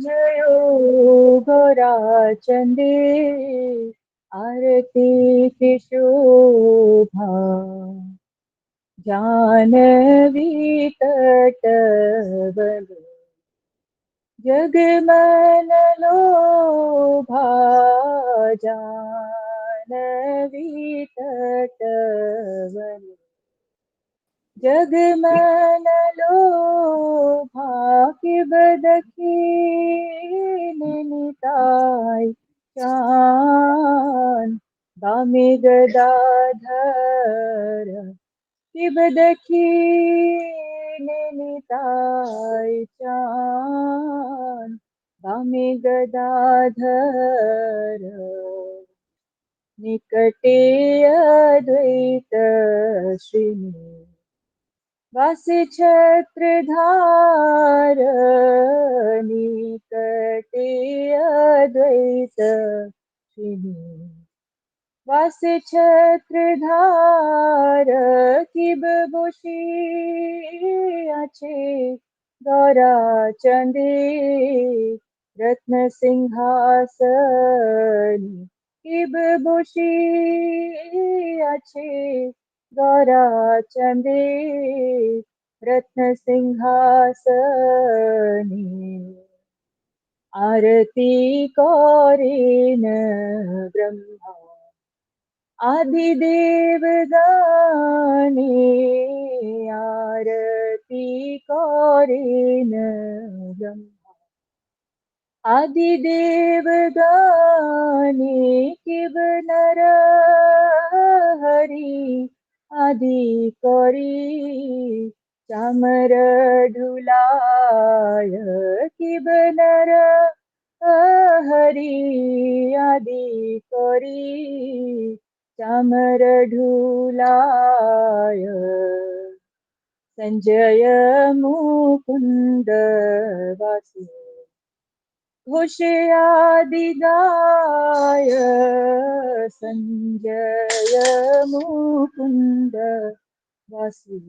जयो गोरा चंदे आरती की शोभा जानवी तटवन जगमन लोभा जानवी तटवन जगमन लोभा कि बदखिनिताय चान दामि गदाधर कि बदखिनिताय चान दामि गदाधर निकटे अद्वैत श्रीनि वास छत्रधार निकटे अद्वैत श्रीनि वास छत्रधार कि बबुशी आछे गौरा चंदे रत्न सिंहासन कि बबुशी आछे गौरा चंदे रत्न सिंहासनी आरती कौरेन ब्रह्मा आदिदेव गाने आरती कौरेन ब्रह्मा आदिदेव गाने किब नर हरि आदि करी चामर ढुलाय किब नर हरि आदि करी चामर ढुलाय संजय मुकुंद वासी घोषयादि गाय संजय मुकुंद वासी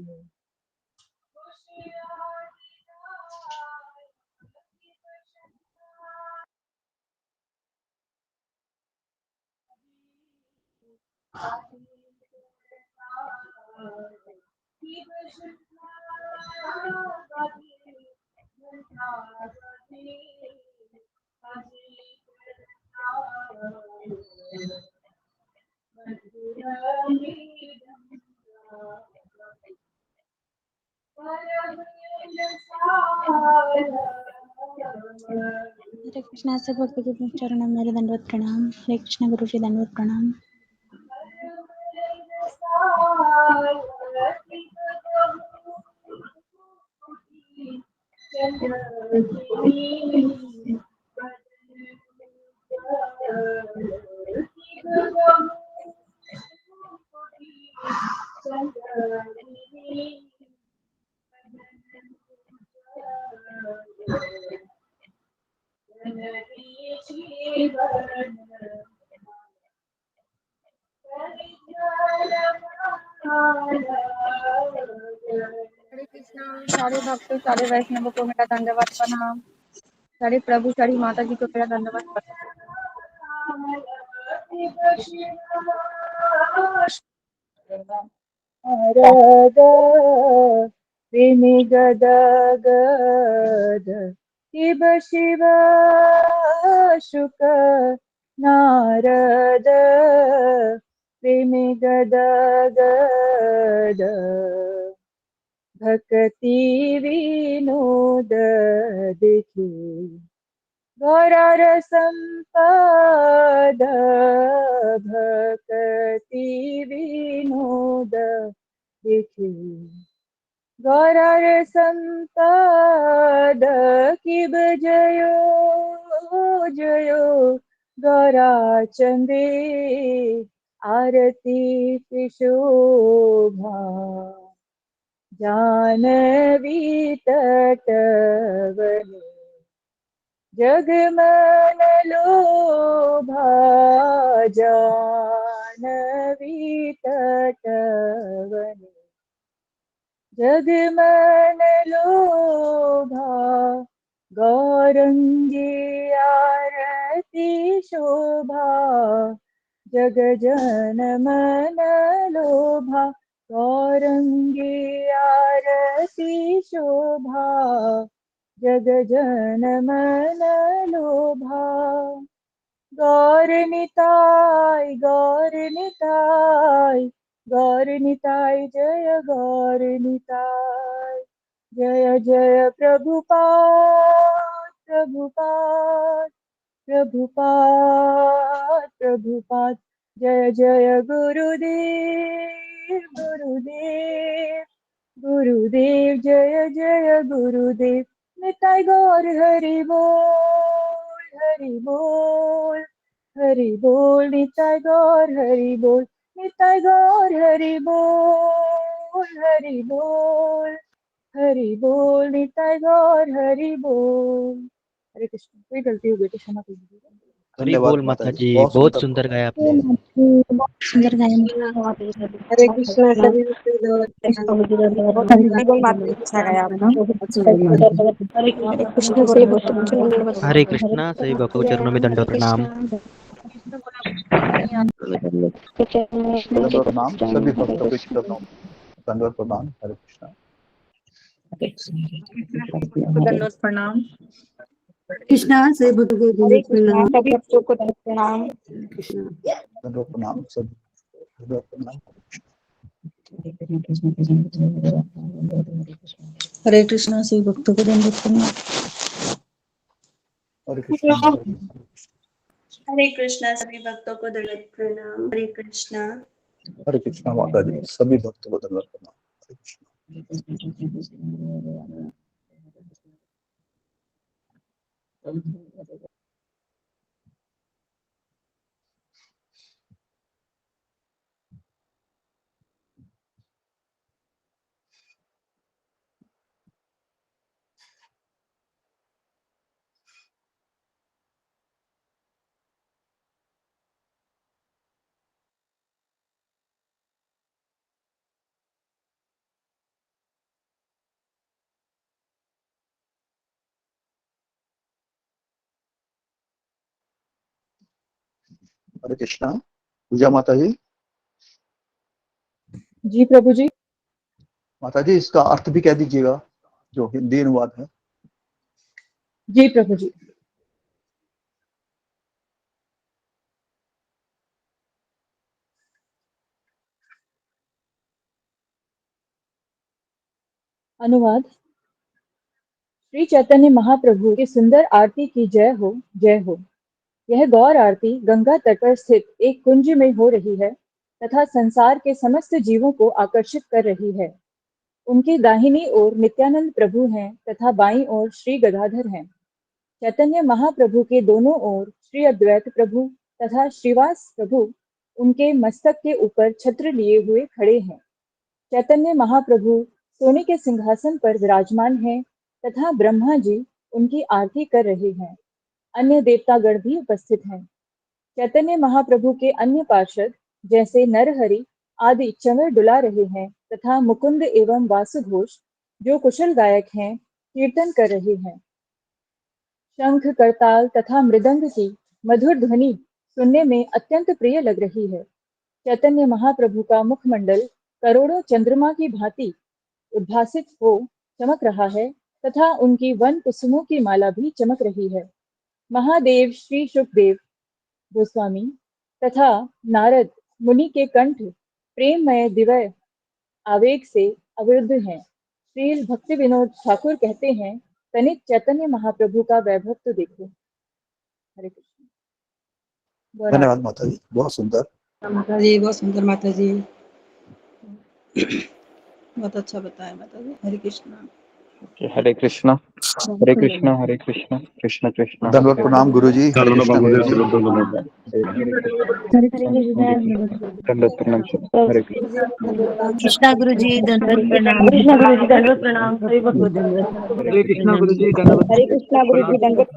हरे कृष्णा सब भक्त के चरणों में मेरे दंडवत प्रणाम। हरे कृष्णा गुरु जी दंडवत प्रणाम। हरे कृष्णा। सारे भक्तों सारे वैष्णवों को मेरा दंडवत प्रणाम। सारे प्रभु सारी माता जी को मेरा दंडवत रद प्रेमी गद गद शिव शिव शुक नारद प्रेमी गद गद भक्ति विनोद देखी गौर संपद भक्ति विनोद देखी गौर संपद किब जयो जयो गौरा चंदे आरती की शोभा जानवी तटवनी जगमन लोभा जानवी तटवनी जगमन लोभा गौरंगी आरती शोभा जग जन मन लोभा गौरंगी आरती शोभा जग जन मन लोभा गौर निताय गौर निताय गौर निताय जय गौर निताय जय जय प्रभुपाद प्रभुपाद प्रभुपाद प्रभुपाद जय जय गुरुदेव गुरुदेव गुरुदेव जय जय गुरुदेव निताय गौर हरि बोल हरि बोल हरि बोल निताय गौर हरि बोल निताय गौर हरि बोल हरि बोल हरि बोल निताय गौर हरि बोल। हरे कृष्ण। कोई गलती हो गई तो क्षमा कीजिए। हरी बोल माता जी, बहुत सुंदर गाया आपने। सुंदर गायन। हरे कृष्णा सभी हरे कृष्णा, सभी भक्तों को चरणों में दंडवत प्रणाम। दंडवत प्रणाम सभी भक्तों के चरणों में दंडवत प्रणाम। हरे कृष्णा। दंडवत प्रणाम। कृष्णा से भक्तों को हरे दंडवत कृष्णा प्रणाम। सभी भक्तों को दंडवत प्रणाम। दंडवत प्रणाम सभी दंडवत प्रणाम। हरे कृष्णा से भक्तों को दंडवत प्रणाम। हरे कृष्णा। हरे कृष्णा सभी भक्तों को दंडवत प्रणाम। हरे कृष्णा। हरे कृष्णा माता जी, सभी भक्तों को दंडवत प्रणाम। हरे कृष्णा। हरे कृष्णा। पूजा माता जी। जी प्रभु जी। माता जी, इसका अर्थ भी कह दीजिएगा, जो हिंदी अनुवाद है। जी प्रभु जी। अनुवाद। श्री चैतन्य महाप्रभु की सुंदर आरती की जय हो जय हो। यह गौर आरती गंगा तट पर स्थित एक कुंज में हो रही है तथा संसार के समस्त जीवों को आकर्षित कर रही है। उनकी दाहिनी ओर नित्यानंद प्रभु हैं तथा बाईं ओर श्री गदाधर हैं। चैतन्य महाप्रभु के दोनों ओर श्री अद्वैत प्रभु तथा श्रीवास प्रभु उनके मस्तक के ऊपर छत्र लिए हुए खड़े हैं। चैतन्य महाप्रभु सोने के सिंहासन पर विराजमान हैं तथा ब्रह्मा जी उनकी आरती कर रहे हैं। अन्य देवतागण भी उपस्थित हैं। चैतन्य महाप्रभु के अन्य पार्षद जैसे नरहरि आदि चंवर डुला रहे हैं तथा मुकुंद एवं वासुघोष जो कुशल गायक हैं कीर्तन कर रहे हैं। शंख करताल तथा मृदंग की मधुर ध्वनि सुनने में अत्यंत प्रिय लग रही है। चैतन्य महाप्रभु का मुखमंडल करोड़ों चंद्रमा की भांति उद्भासित हो चमक रहा है तथा उनकी वन कुसुमों की माला भी चमक रही है। महादेव श्री शुकदेव गोस्वामी तथा नारद मुनि के कंठ प्रेममय दिव्य आवेग से अवरुद्ध हैं। श्री भक्ति विनोद ठाकुर कहते हैं, तनिक चैतन्य महाप्रभु का वैभव तो देखो। हरे कृष्ण। धन्यवाद माता जी, बहुत सुंदर। माता जी बहुत सुंदर। माता जी बहुत अच्छा बताया माता जी। हरे कृष्णा। हरे कृष्णा। हरे कृष्णा। हरे कृष्णा कृष्ण कृष्ण। दंडवत प्रणाम गुरु जी। हरे कृष्णा गुरु जी। दंडवत प्रणाम। हरे कृष्णा गुरु जी दंडवत प्रणाम। कृष्णा गुरु जी दंडवत प्रणाम। सभी भक्तों को हरे कृष्णा गुरु जी दंडवत हरे कृष्णा गुरु जी प्रणाम। दंडवत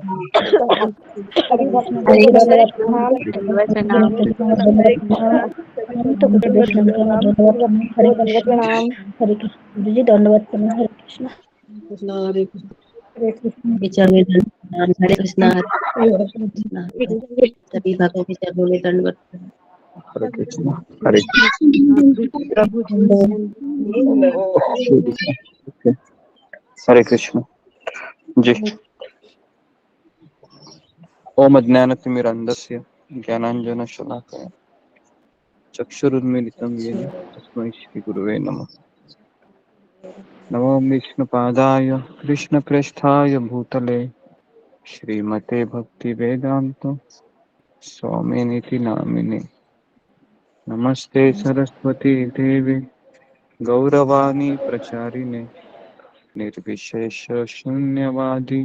सभी भक्तों हरे को कृष्णा दंडवत प्रणाम। दंडवत प्रणाम। हरे कृष्णा सभी भक्तों को दंडवत प्रणाम। सभी भक्तों को दंडवत प्रणाम। हरे कृष्ण गुरु जी दंडवत प्रणाम। हरे कृष्णा। कृष्णा हरे कृष्णा। के चरणों में दंडवत प्रणाम। हरे कृष्णा हरे कृष्णा सभी भक्तों के चरणों में दंडवत प्रणाम। हरे कृष्णा हरे प्रभु ओके। हरे कृष्णा जी। ओम अज्ञानतिमिरन्धस्य ज्ञानाञ्जनशलाकया चक्षुरुन्मीलितं येन तस्मै श्रीगुरुवे नमः। नमो विष्णुपादाय कृष्णप्रेष्ठाय भूतले श्रीमते भक्तिवेदान्त स्वामिनिति नामिने। नमस्ते सरस्वती देवी गौरवाणी प्रचारिणे निर्विशेष शून्यवादी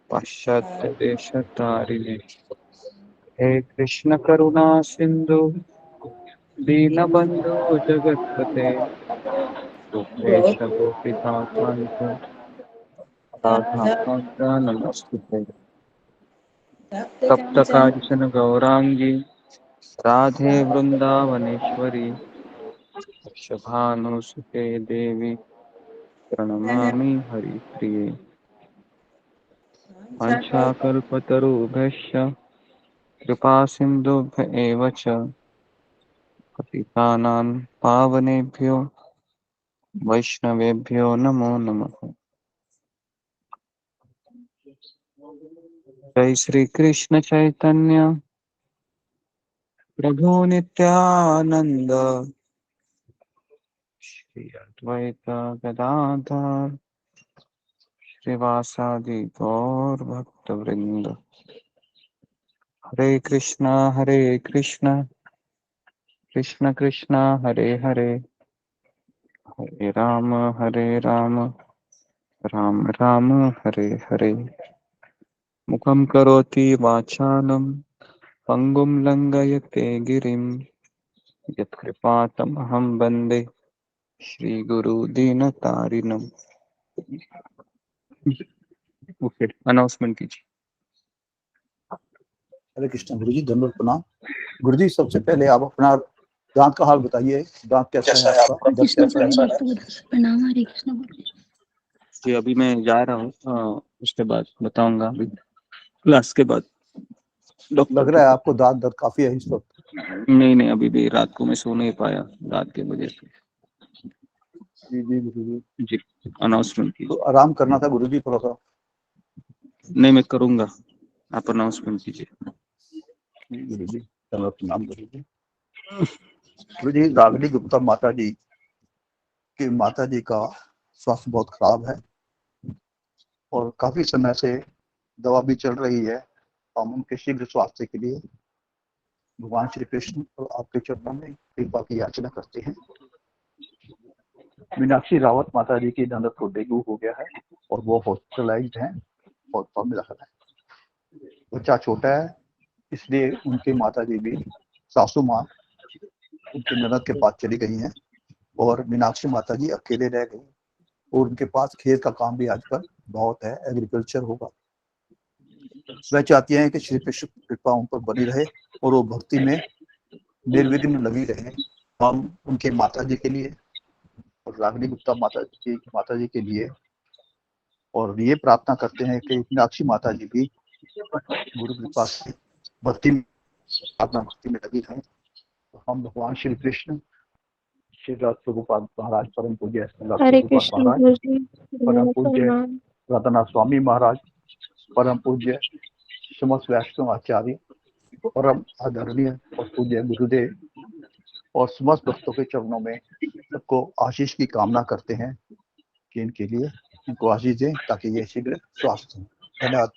पाश्चात्य देशतारिणे। हे कृष्ण करुणा सिंधु दीनबंधु जगतपते गोपेश गोपिकांत राधा कांत नमस्ते। तप्त कांचन गौरांगी राधे वृंदावनेश्वरी वृषभानुसुते देवी प्रणमामि हरिप्रिये। वाञ्छाकल्पतरुभ्यश्च कृपा सिन्धुभ्य एव च पतितानां पावनेभ्यो वैष्णवेभ्यो नमो नमः। जय श्री कृष्ण चैतन्य प्रभु नित्यानंद श्री अद्वैत गदाधर श्रीवासादि गौर भक्त वृंद। हरे कृष्णा कृष्ण कृष्ण हरे हरे हरे राम राम राम हरे हरे। मुखं करोति वाचालं पंगुं लंघयते गिरिं यत्कृपातमहं वन्दे श्रीगुरु दीनतारिणम्। ओके, अनाउंसमेंट कीजिए। हरे कृष्ण गुरु जी, धन्यवाद प्रणाम। गुरु जी, सबसे पहले आप अपना दांत का हाल बताइए। दांत कैसा है आपका? दर्द कैसा है? प्रणाम। हरे कृष्ण जी अभी मैं जा रहा हूँ, उसके बाद बताऊंगा। अभी क्लास के बाद डॉक्टर लग रहा है आपको दांत दर्द काफी है इस वक्त। नहीं, अभी भी रात को मैं सो नहीं पाया दांत की वजह से। जी गुरु जी अनाउंसमेंट कीजिए। तो आराम करना था गुरु जी थोड़ा सा। नहीं, मैं करूंगा, आप अनाउंसमेंट कीजिए। गुरु जी धन्यवाद प्रणाम। गुरु जी, रागिनी गुप्ता माता जी का स्वास्थ्य बहुत खराब है और काफी समय से दवा भी चल रही है। हम उनके शीघ्र स्वास्थ्य के लिए भगवान श्री कृष्ण और आपके चरणों में कृपा की याचना करते हैं। मीनाक्षी रावत माता जी की ननद को डेंगू हो गया है और वो हॉस्पिटलाइज्ड हैं और फॉर्मूला है। बच्चा छोटा है, इसलिए उनके माता जी भी सासू माँ उनके ननद के पास चली गई हैं और मीनाक्षी माता जी अकेले रह गई और उनके पास खेत का काम भी आजकल बहुत है, एग्रीकल्चर होगा। वह चाहती हैं कि श्री कृष्ण कृपा उन पर बनी रहे और वो भक्ति में निर्विघ्न लगी रहे। हम उनके माता जी के लिए और रागिनी गुप्ता माता जी के लिए और ये प्रार्थना करते हैं कि मीनाक्षी माता जी भी गुरु कृपा से भक्ति में लगी रहे। तो हम भगवान श्री कृष्ण, श्री प्रभुपाद महाराज, परम पूज्य महाराज, परम पूज्य रतनाथ स्वामी महाराज, परम पूज्य समस्त वैष्णव आचार्य, परम आदरणीय और पूज्य गुरुदेव और समस्त भक्तों के चरणों में सबको आशीष की कामना करते हैं कि इनके लिए इनको आशीष दें ताकि ये शीघ्र स्वस्थ हों। धन्यवाद।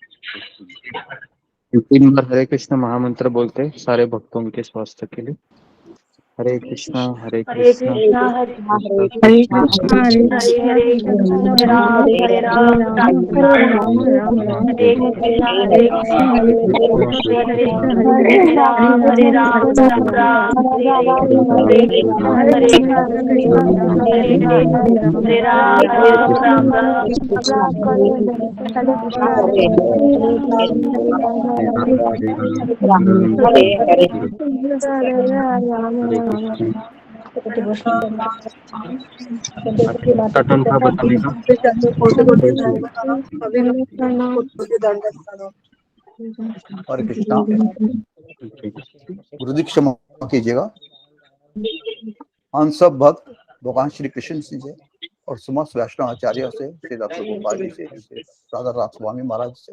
3 बार हरे कृष्ण महामंत्र बोलते हैं सारे भक्तों के स्वास्थ्य के लिए। हरे कृष्णा हरे कृष्णा हरे कृष्णा हरे कृष्णा हरे राम हरे राम राम राम हरे कृष्णा हरे कृष्णा हरे कृष्णा हरे राम हरे राम राम राम हरे कृष्णा हरे कृष्णा हरे राम राम राम हरे कृष्ण टटन था बच्ची का। हरे कृष्णा। गुरु जी क्षमा कीजिएगा। हम सब भक्त भगवान श्री कृष्ण से और समस्त वैष्णव आचार्य से, श्री प्रभुपाद जी से, राधा राम स्वामी महाराज से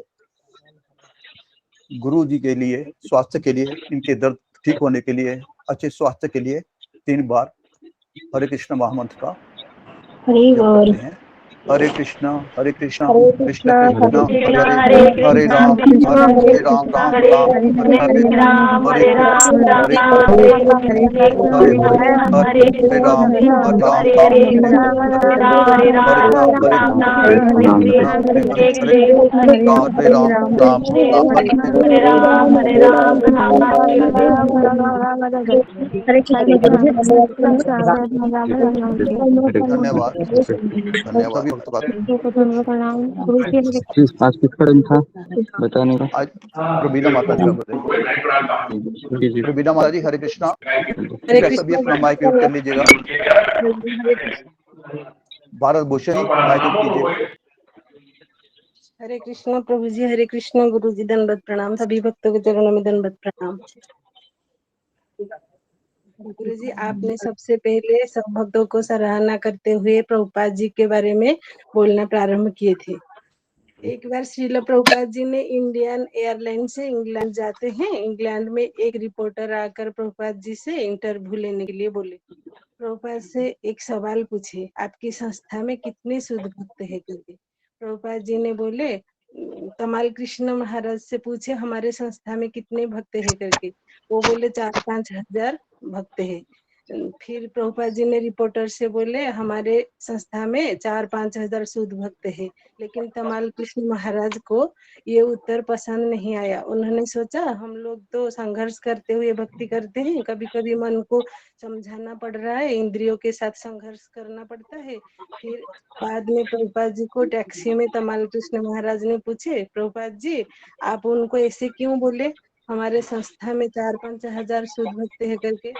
गुरु जी के लिए, स्वास्थ्य के लिए, इनके दर्द ठीक होने के लिए, अच्छे स्वास्थ्य के लिए 3 बार हरे कृष्ण महामंत्र का जप करते हैं। हरे कृष्णा कृष्ण कृष्ण हरे हरे राम हरे राम राम राम हरे हरे हरे कृष्ण हरे राम धन्यवाद धन्यवाद। आज किसका दिन था बताने का? आज प्रवीणा माता जी का बताइए। प्रवीणा माता जी हरे कृष्णा। सभी अपना माइक म्यूट कर लीजिएगा। भारत भूषण जी माइक म्यूट कीजिएगा। हरे कृष्णा प्रभु जी, हरे कृष्णा गुरु जी, दंडवत प्रणाम। सभी भक्तों के चरणों में दंडवत प्रणाम। गुरु जी, आपने सबसे पहले सब भक्तों को सराहना करते हुए प्रभुपाद जी के बारे में बोलना प्रारंभ किए थे। एक बार श्रील प्रभुपाद जी ने इंडियन एयरलाइन से इंग्लैंड जाते हैं। इंग्लैंड में एक रिपोर्टर आकर प्रभुपाद जी से इंटरव्यू लेने के लिए बोले। प्रभुपाद से एक सवाल पूछे, आपकी संस्था में कितने शुद्ध भक्त है करके। प्रभुपाद जी ने बोले, कमाल कृष्ण महाराज से पूछे हमारे संस्था में कितने भक्त है करके। वो बोले 4-5 हजार भक्त है। फिर प्रभुपाद जी ने रिपोर्टर से बोले हमारे संस्था में 4-5 हजार शुद्ध भक्त है। लेकिन कमाल कृष्ण महाराज को ये उत्तर पसंद नहीं आया। उन्होंने सोचा हम लोग तो संघर्ष करते हुए भक्ति करते हैं, कभी कभी मन को समझाना पड़ रहा है, इंद्रियों के साथ संघर्ष करना पड़ता है। फिर बाद में प्रभुपाद जी को टैक्सी में कमाल कृष्ण महाराज ने पूछे, प्रभुपाद जी आप उनको ऐसे क्यों बोले, हमारे संस्था में 4-5 हजार शुद्ध भक्त है करके,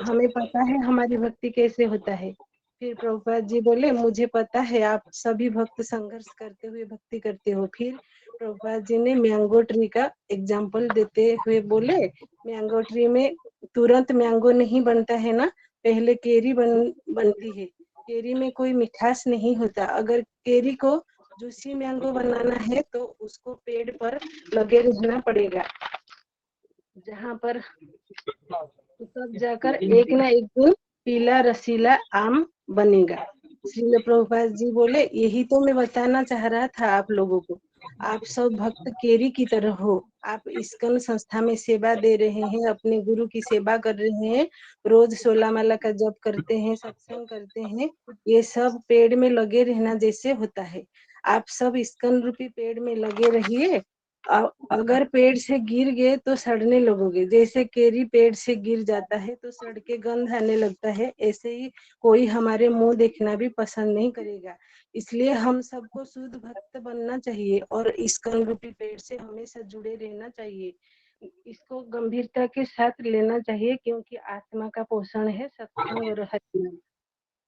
हमें पता है हमारी भक्ति कैसे होता है। फिर प्रभुपाद जी बोले, मुझे पता है आप सभी भक्त संघर्ष करते हुए भक्ति करते हो। फिर प्रभुपाद जी ने मैंगो ट्री का एग्जाम्पल देते हुए बोले, मैंगो ट्री में तुरंत मैंगो नहीं बनता है ना, पहले केरी बनती है। केरी में कोई मिठास नहीं होता। अगर केरी को जूसी मैंगो बनाना है तो उसको पेड़ पर लगे रहना पड़ेगा, जहाँ पर तब जाकर एक ना एक दिन पीला रसीला आम बनेगा। श्रील प्रभुपाद जी बोले, यही तो मैं बताना चाह रहा था आप लोगों को। आप सब भक्त केरी की तरह हो। आप इस्कन संस्था में सेवा दे रहे हैं, अपने गुरु की सेवा कर रहे हैं, रोज 16 माला का जप करते हैं, सत्संग करते हैं। ये सब पेड़ में लगे रहना जैसे होता है। आप सब इस्कन रूपी पेड़ में लगे रहिए। अगर पेड़ से गिर गए तो सड़ने लगोगे। जैसे केरी पेड़ से गिर जाता है तो सड़ के गंध आने लगता है, ऐसे ही कोई हमारे मुंह देखना भी पसंद नहीं करेगा। इसलिए हम सबको शुद्ध भक्त बनना चाहिए और इस्कन रूपी पेड़ से हमेशा जुड़े रहना चाहिए। इसको गंभीरता के साथ लेना चाहिए, क्योंकि आत्मा का पोषण है सत्संग और हरिनाम।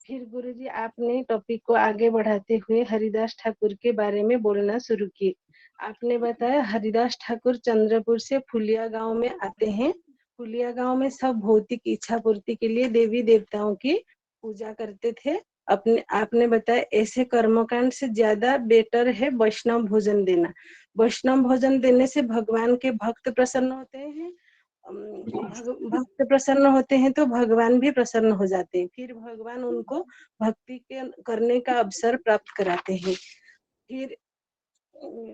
फिर गुरुजी आपने टॉपिक को आगे बढ़ाते हुए हरिदास ठाकुर के बारे में बोलना शुरू किए। आपने बताया हरिदास ठाकुर चंद्रपुर से फुलिया गांव में आते हैं। फुलिया गांव में सब भौतिक इच्छा पूर्ति के लिए देवी देवताओं की पूजा करते थे। आपने बताया ऐसे कर्मकांड से ज्यादा बेटर है वैष्णव भोजन देना। वैष्णव भोजन देने से भगवान के भक्त प्रसन्न होते हैं। भक्त प्रसन्न होते हैं तो भगवान भी प्रसन्न हो जाते हैं। फिर भगवान उनको भक्ति के करने का अवसर प्राप्त कराते हैं। फिर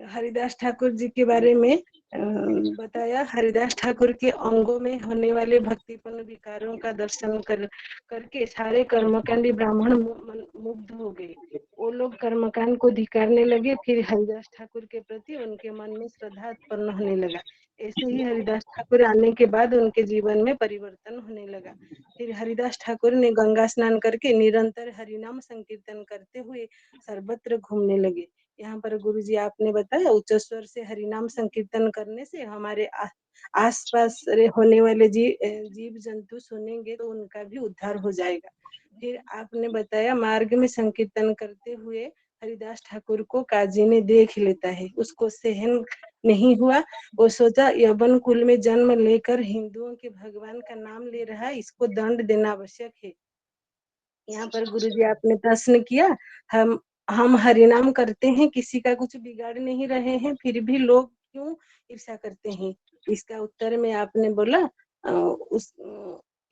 हरिदास ठाकुर जी के बारे में बताया। हरिदास ठाकुर के अंगों में होने वाले भक्तिपूर्ण विकारों का दर्शन करके सारे कर्मकांडी ब्राह्मण मुग्ध हो गए। वो लोग कर्मकांड को धिकारने लगे। फिर हरिदास ठाकुर के प्रति उनके मन में श्रद्धा उत्पन्न होने लगा। ऐसे ही हरिदास ठाकुर आने के बाद उनके जीवन में परिवर्तन होने लगा। फिर हरिदास ठाकुर ने गंगा स्नान करके निरंतर हरिनाम संकीर्तन करते हुए सर्वत्र घूमने लगे। यहाँ पर गुरुजी आपने बताया उच्च स्वर से हरिनाम संकीर्तन करने से हमारे आसपास होने वाले जीव जंतु सुनेंगे तो उनका भी उद्धार हो जाएगा। फिर आपने बताया मार्ग में संकीर्तन करते हुए हरिदास ठाकुर को काजी ने देख लेता है, उसको सहन नहीं हुआ, वो सोचा यवन कुल में जन्म लेकर हिंदुओं के भगवान का नाम ले रहा है, इसको दंड देना आवश्यक है। यहाँ पर गुरुजी आपने प्रश्न किया, हम हरिनाम करते हैं, किसी का कुछ बिगाड़ नहीं रहे हैं, फिर भी लोग क्यों ईर्ष्या करते हैं? इसका उत्तर में आपने बोला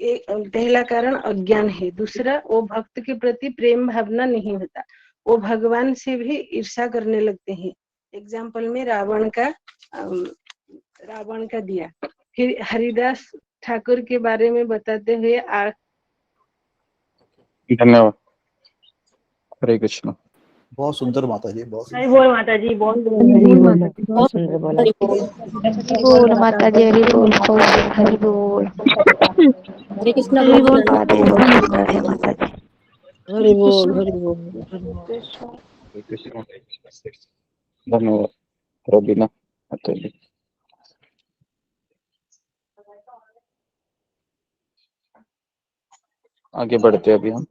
पहला कारण अज्ञान है, दूसरा वो भक्त के प्रति प्रेम भावना नहीं होता, वो भगवान से भी ईर्ष्या करने लगते हैं। एग्जाम्पल में रावण का दिया। फिर हरिदास ठाकुर के बारे में बताते हुए धन्यवाद। हरे कृष्ण। बहुत सुंदर माता जी, बहुत हरि बोल माता जी, बहुत हरि बोल माता जी, बहुत सुंदर बोला। हरि बोल माता जी, हरि बोल, हरि बोल, हरे कृष्णा हरि बोल बोल। माता जी, बहुत सुंदर है माता जी। हरि बोल, हरि बोल। हरे कृष्ण। धन्यवाद रोबीना माता जी। आगे बढ़ते अभी हम।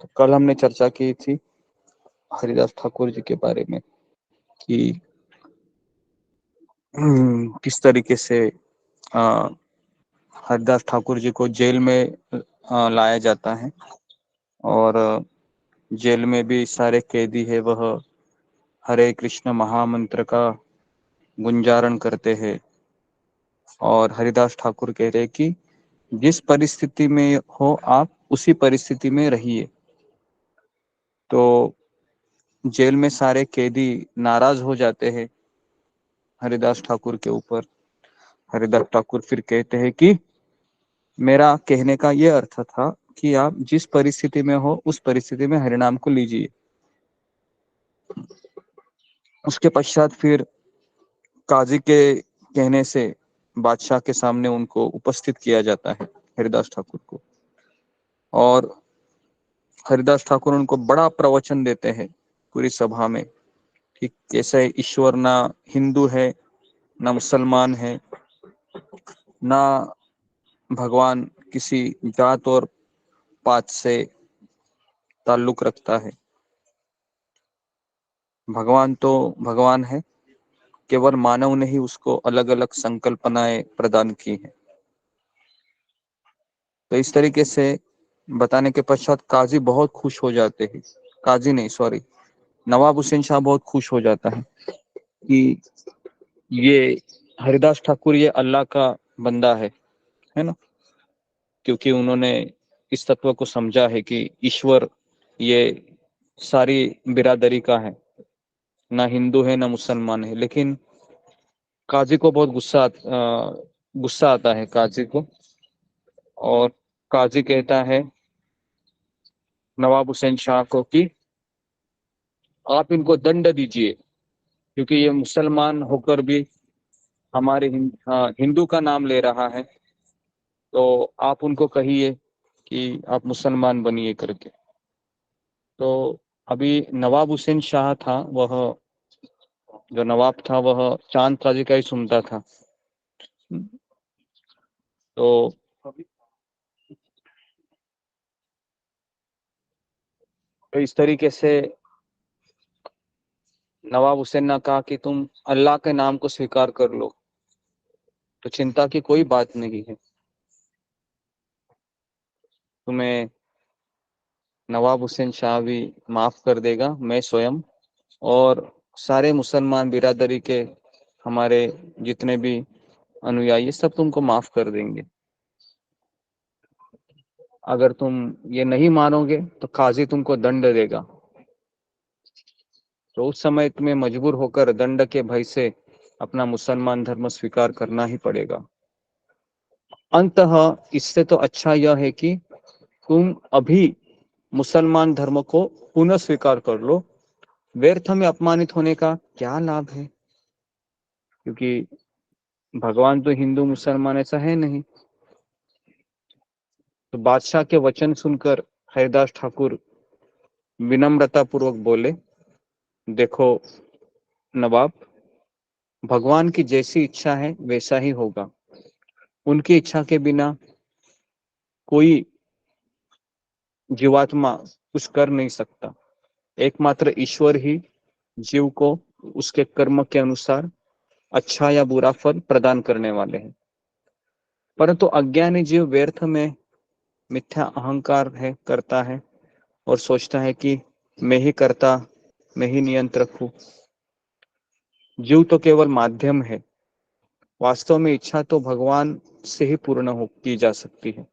तो कल हमने चर्चा की थी हरिदास ठाकुर जी के बारे में कि किस तरीके से हरिदास ठाकुर जी को जेल में लाया जाता है और जेल में भी सारे कैदी है वह हरे कृष्ण महामंत्र का गुंजारण करते हैं और हरिदास ठाकुर कहते हैं कि जिस परिस्थिति में हो आप उसी परिस्थिति में रहिए। तो जेल में सारे कैदी नाराज हो जाते हैं हरिदास ठाकुर के ऊपर। हरिदास ठाकुर फिर कहते हैं कि मेरा कहने का ये अर्थ था कि आप जिस परिस्थिति में हो उस परिस्थिति में हरिनाम को लीजिए। उसके पश्चात फिर काजी के कहने से बादशाह के सामने उनको उपस्थित किया जाता है हरिदास ठाकुर को, और हरिदास ठाकुर उनको बड़ा प्रवचन देते हैं पूरी सभा में कि कैसे ईश्वर ना हिंदू है ना मुसलमान है, ना भगवान किसी जात और पात से ताल्लुक रखता है। भगवान तो भगवान है, केवल मानव ने ही उसको अलग अलग संकल्पनाएं प्रदान की है। तो इस तरीके से बताने के पश्चात काजी बहुत खुश हो जाते हैं, काजी नहीं सॉरी नवाब हुसैन शाह बहुत खुश हो जाता है कि ये हरिदास ठाकुर ये अल्लाह का बंदा है ना, क्योंकि उन्होंने इस तत्व को समझा है कि ईश्वर ये सारी बिरादरी का है, ना हिंदू है ना मुसलमान है। लेकिन काजी को बहुत गुस्सा आता है काजी को, और काजी कहता है नवाब हुसैन शाह को कि आप इनको दंड दीजिए, क्योंकि ये मुसलमान होकर भी हमारे हिंदू का नाम ले रहा है, तो आप उनको कहिए कि आप मुसलमान बनिए करके। तो अभी नवाब हुसैन शाह था, वह जो नवाब था वह चांद काजी का ही सुनता था। तो इस तरीके से नवाब हुसैन ने कहा कि तुम अल्लाह के नाम को स्वीकार कर लो, तो चिंता की कोई बात नहीं है, तुम्हें नवाब हुसैन शाह भी माफ कर देगा, मैं स्वयं और सारे मुसलमान बिरादरी के हमारे जितने भी अनुयायी सब तुमको माफ कर देंगे। अगर तुम ये नहीं मानोगे तो काजी तुमको दंड देगा। तो उस समय तुम्हें मजबूर होकर दंड के भय से अपना मुसलमान धर्म स्वीकार करना ही पड़ेगा। अंततः इससे तो अच्छा यह है कि तुम अभी मुसलमान धर्म को पुनः स्वीकार कर लो, व्यर्थ में अपमानित होने का क्या लाभ है, क्योंकि भगवान तो हिंदू मुसलमान ऐसा है नहीं। तो बादशाह के वचन सुनकर हरिदास ठाकुर विनम्रता पूर्वक बोले देखो नवाब, भगवान की जैसी इच्छा है वैसा ही होगा। उनकी इच्छा के बिना कोई जीवात्मा कुछ कर नहीं सकता। एकमात्र ईश्वर ही जीव को उसके कर्म के अनुसार अच्छा या बुरा फल प्रदान करने वाले हैं। परंतु अज्ञानी जीव व्यर्थ में मिथ्या अहंकार है करता है और सोचता है कि मैं ही करता, मैं ही नियंत्रक हूँ। जीव तो केवल माध्यम है। वास्तव में इच्छा तो भगवान से ही पूर्ण हो की जा सकती है।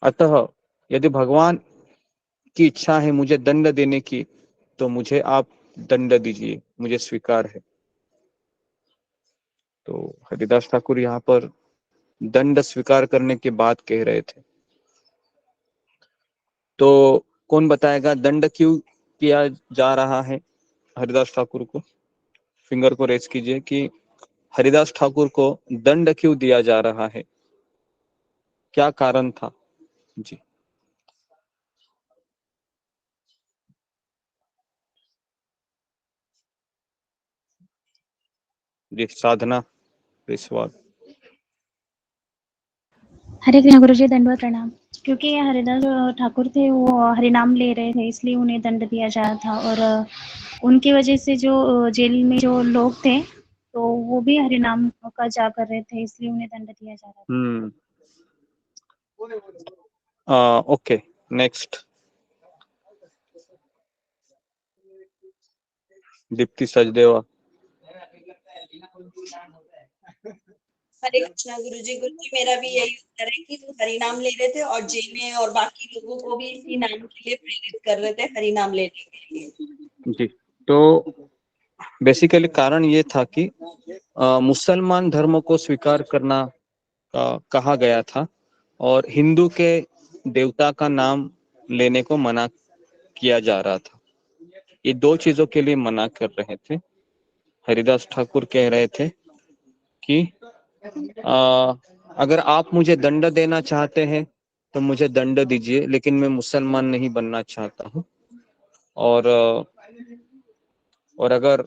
अतः यदि भगवान की इच्छा है मुझे दंड देने की, तो मुझे आप दंड दीजिए, मुझे स्वीकार है। तो हरिदास ठाकुर यहाँ पर दंड स्वीकार करने की बात कह रहे थे। तो कौन बताएगा दंड क्यों किया जा रहा है हरिदास ठाकुर को? फिंगर को रेज कीजिए कि हरिदास ठाकुर को दंड क्यों दिया जा रहा है, क्या कारण था? जी जी, साधना विश्वास। हरे कृष्ण गुरु जी, दंडवत प्रणाम। क्योंकि ये हरिदास ठाकुर थे, वो हरिनाम ले रहे थे, इसलिए उन्हें दंड दिया जा रहा था। और उनकी वजह से जो जेल में जो लोग थे, तो वो भी हरिनाम का जाप कर रहे थे, इसलिए उन्हें दंड दिया जा रहा था। Okay, next. दीप्ति सचदेवा। हरे कृष्णा गुरु जी, मेरा भी यही उत्तर है कि जो हरि नाम ले रहे थे और जेल में और बाकी लोगों को भी इसी नाम के लिए प्रेरित कर रहे थे, हरि नाम लेने के लिए। जी, तो बेसिकली कारण ये था कि मुसलमान धर्म को स्वीकार करना कहा गया था और हिंदू के देवता का नाम लेने को मना किया जा रहा था। ये दो चीजों के लिए मना कर रहे थे। हरिदास ठाकुर कह रहे थे कि अगर आप मुझे दंड देना चाहते हैं तो मुझे दंड दीजिए, लेकिन मैं मुसलमान नहीं बनना चाहता हूँ। और अगर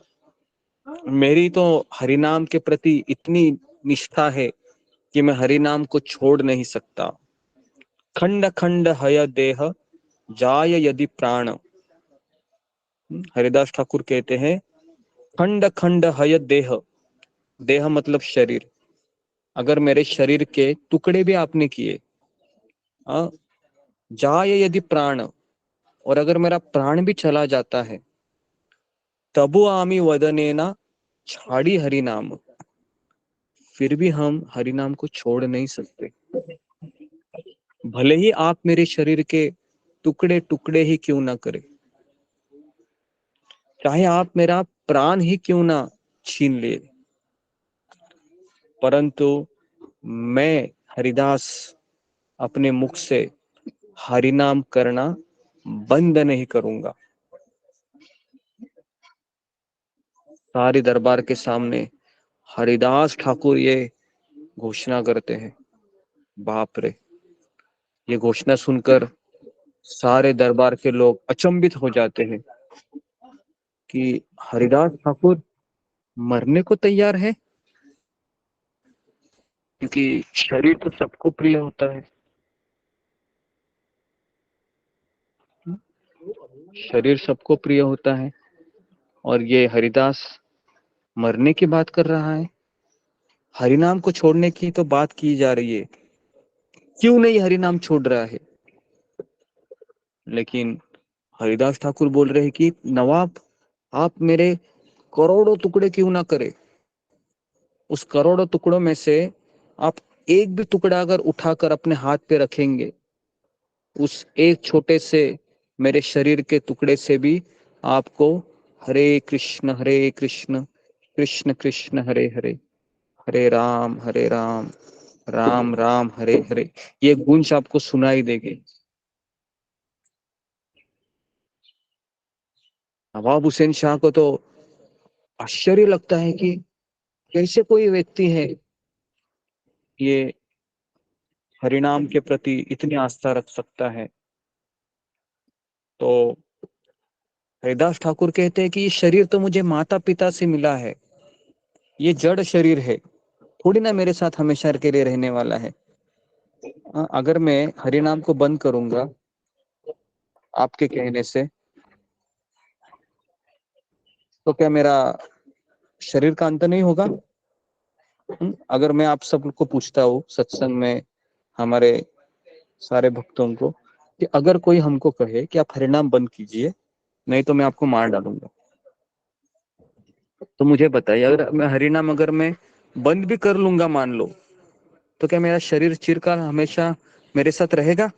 मेरी तो हरिनाम के प्रति इतनी निष्ठा है कि मैं हरिनाम को छोड़ नहीं सकता। खंड खंड हय देह जाय यदि प्राण। हरिदास ठाकुर कहते हैं खंड खंड हय देह, देह मतलब शरीर। अगर मेरे शरीर के टुकड़े भी आपने किए, जाय यदि प्राण, और अगर मेरा प्राण भी चला जाता है, तबु आमी वदनेना छाड़ी हरिनाम, फिर भी हम हरिनाम को छोड़ नहीं सकते। भले ही आप मेरे शरीर के टुकड़े टुकड़े ही क्यों ना करें, चाहे आप मेरा प्राण ही क्यों ना छीन ले, परंतु मैं हरिदास अपने मुख से हरिनाम करना बंद नहीं करूंगा। सारे दरबार के सामने हरिदास ठाकुर ये घोषणा करते हैं। बाप रे, ये घोषणा सुनकर सारे दरबार के लोग अचंभित हो जाते हैं कि हरिदास ठाकुर मरने को तैयार है, क्योंकि शरीर तो सबको प्रिय होता है। शरीर सबको प्रिय होता है और ये हरिदास मरने की बात कर रहा है। हरिनाम को छोड़ने की तो बात की जा रही है, क्यों नहीं हरिनाम छोड़ रहा है? लेकिन हरिदास ठाकुर बोल रहे हैं कि नवाब, आप मेरे करोड़ों टुकड़े क्यों ना करें, उस करोड़ों टुकड़ों में से आप एक भी टुकड़ा अगर उठाकर अपने हाथ पे रखेंगे, उस एक छोटे से मेरे शरीर के टुकड़े से भी आपको हरे कृष्ण कृष्ण कृष्ण हरे हरे, हरे राम राम राम हरे हरे, ये गूंज आपको सुनाई देगी। नवाब हुसैन शाह को तो आश्चर्य लगता है कि कैसे कोई व्यक्ति है ये हरिनाम के प्रति इतनी आस्था रख सकता है। तो हरिदास ठाकुर कहते हैं कि ये शरीर तो मुझे माता पिता से मिला है, ये जड़ शरीर है, थोड़ी ना मेरे साथ हमेशा के लिए रहने वाला है। अगर मैं हरि नाम को बंद करूंगा आपके कहने से, तो क्या मेरा शरीर का अंत नहीं होगा? अगर मैं आप सबको पूछता हूँ सत्संग में हमारे सारे भक्तों को कि अगर कोई हमको कहे कि आप हरिनाम बंद कीजिए नहीं तो मैं आपको मार डालूंगा, तो मुझे बताइए, अगर मैं हरिनाम अगर मैं बंद भी कर लूंगा मान लो, तो क्या मेरा शरीर चिरकाल हमेशा मेरे साथ रहेगा?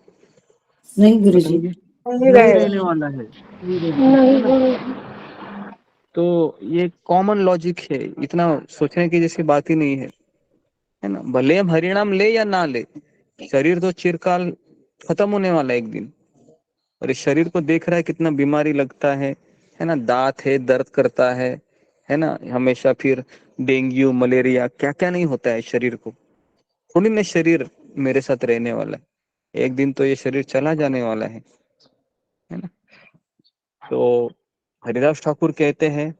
नहीं गुरुजी, नहीं रहने वाला है। तो ये कॉमन लॉजिक है, इतना सोचने की जैसी बात ही नहीं है ना। भले हम हरिनाम ले या ना ले, शरीर तो चिरकाल खत्म होने वाला है एक दिन। और इस शरीर को देख रहा है कितना बीमारी लगता है ना, दांत है दर्द करता है ना, हमेशा फिर डेंगू मलेरिया क्या क्या नहीं होता है शरीर को। थोड़ी ना शरीर मेरे साथ रहने वाला है, एक दिन तो ये शरीर चला जाने वाला है ना। तो हरिदास ठाकुर कहते हैं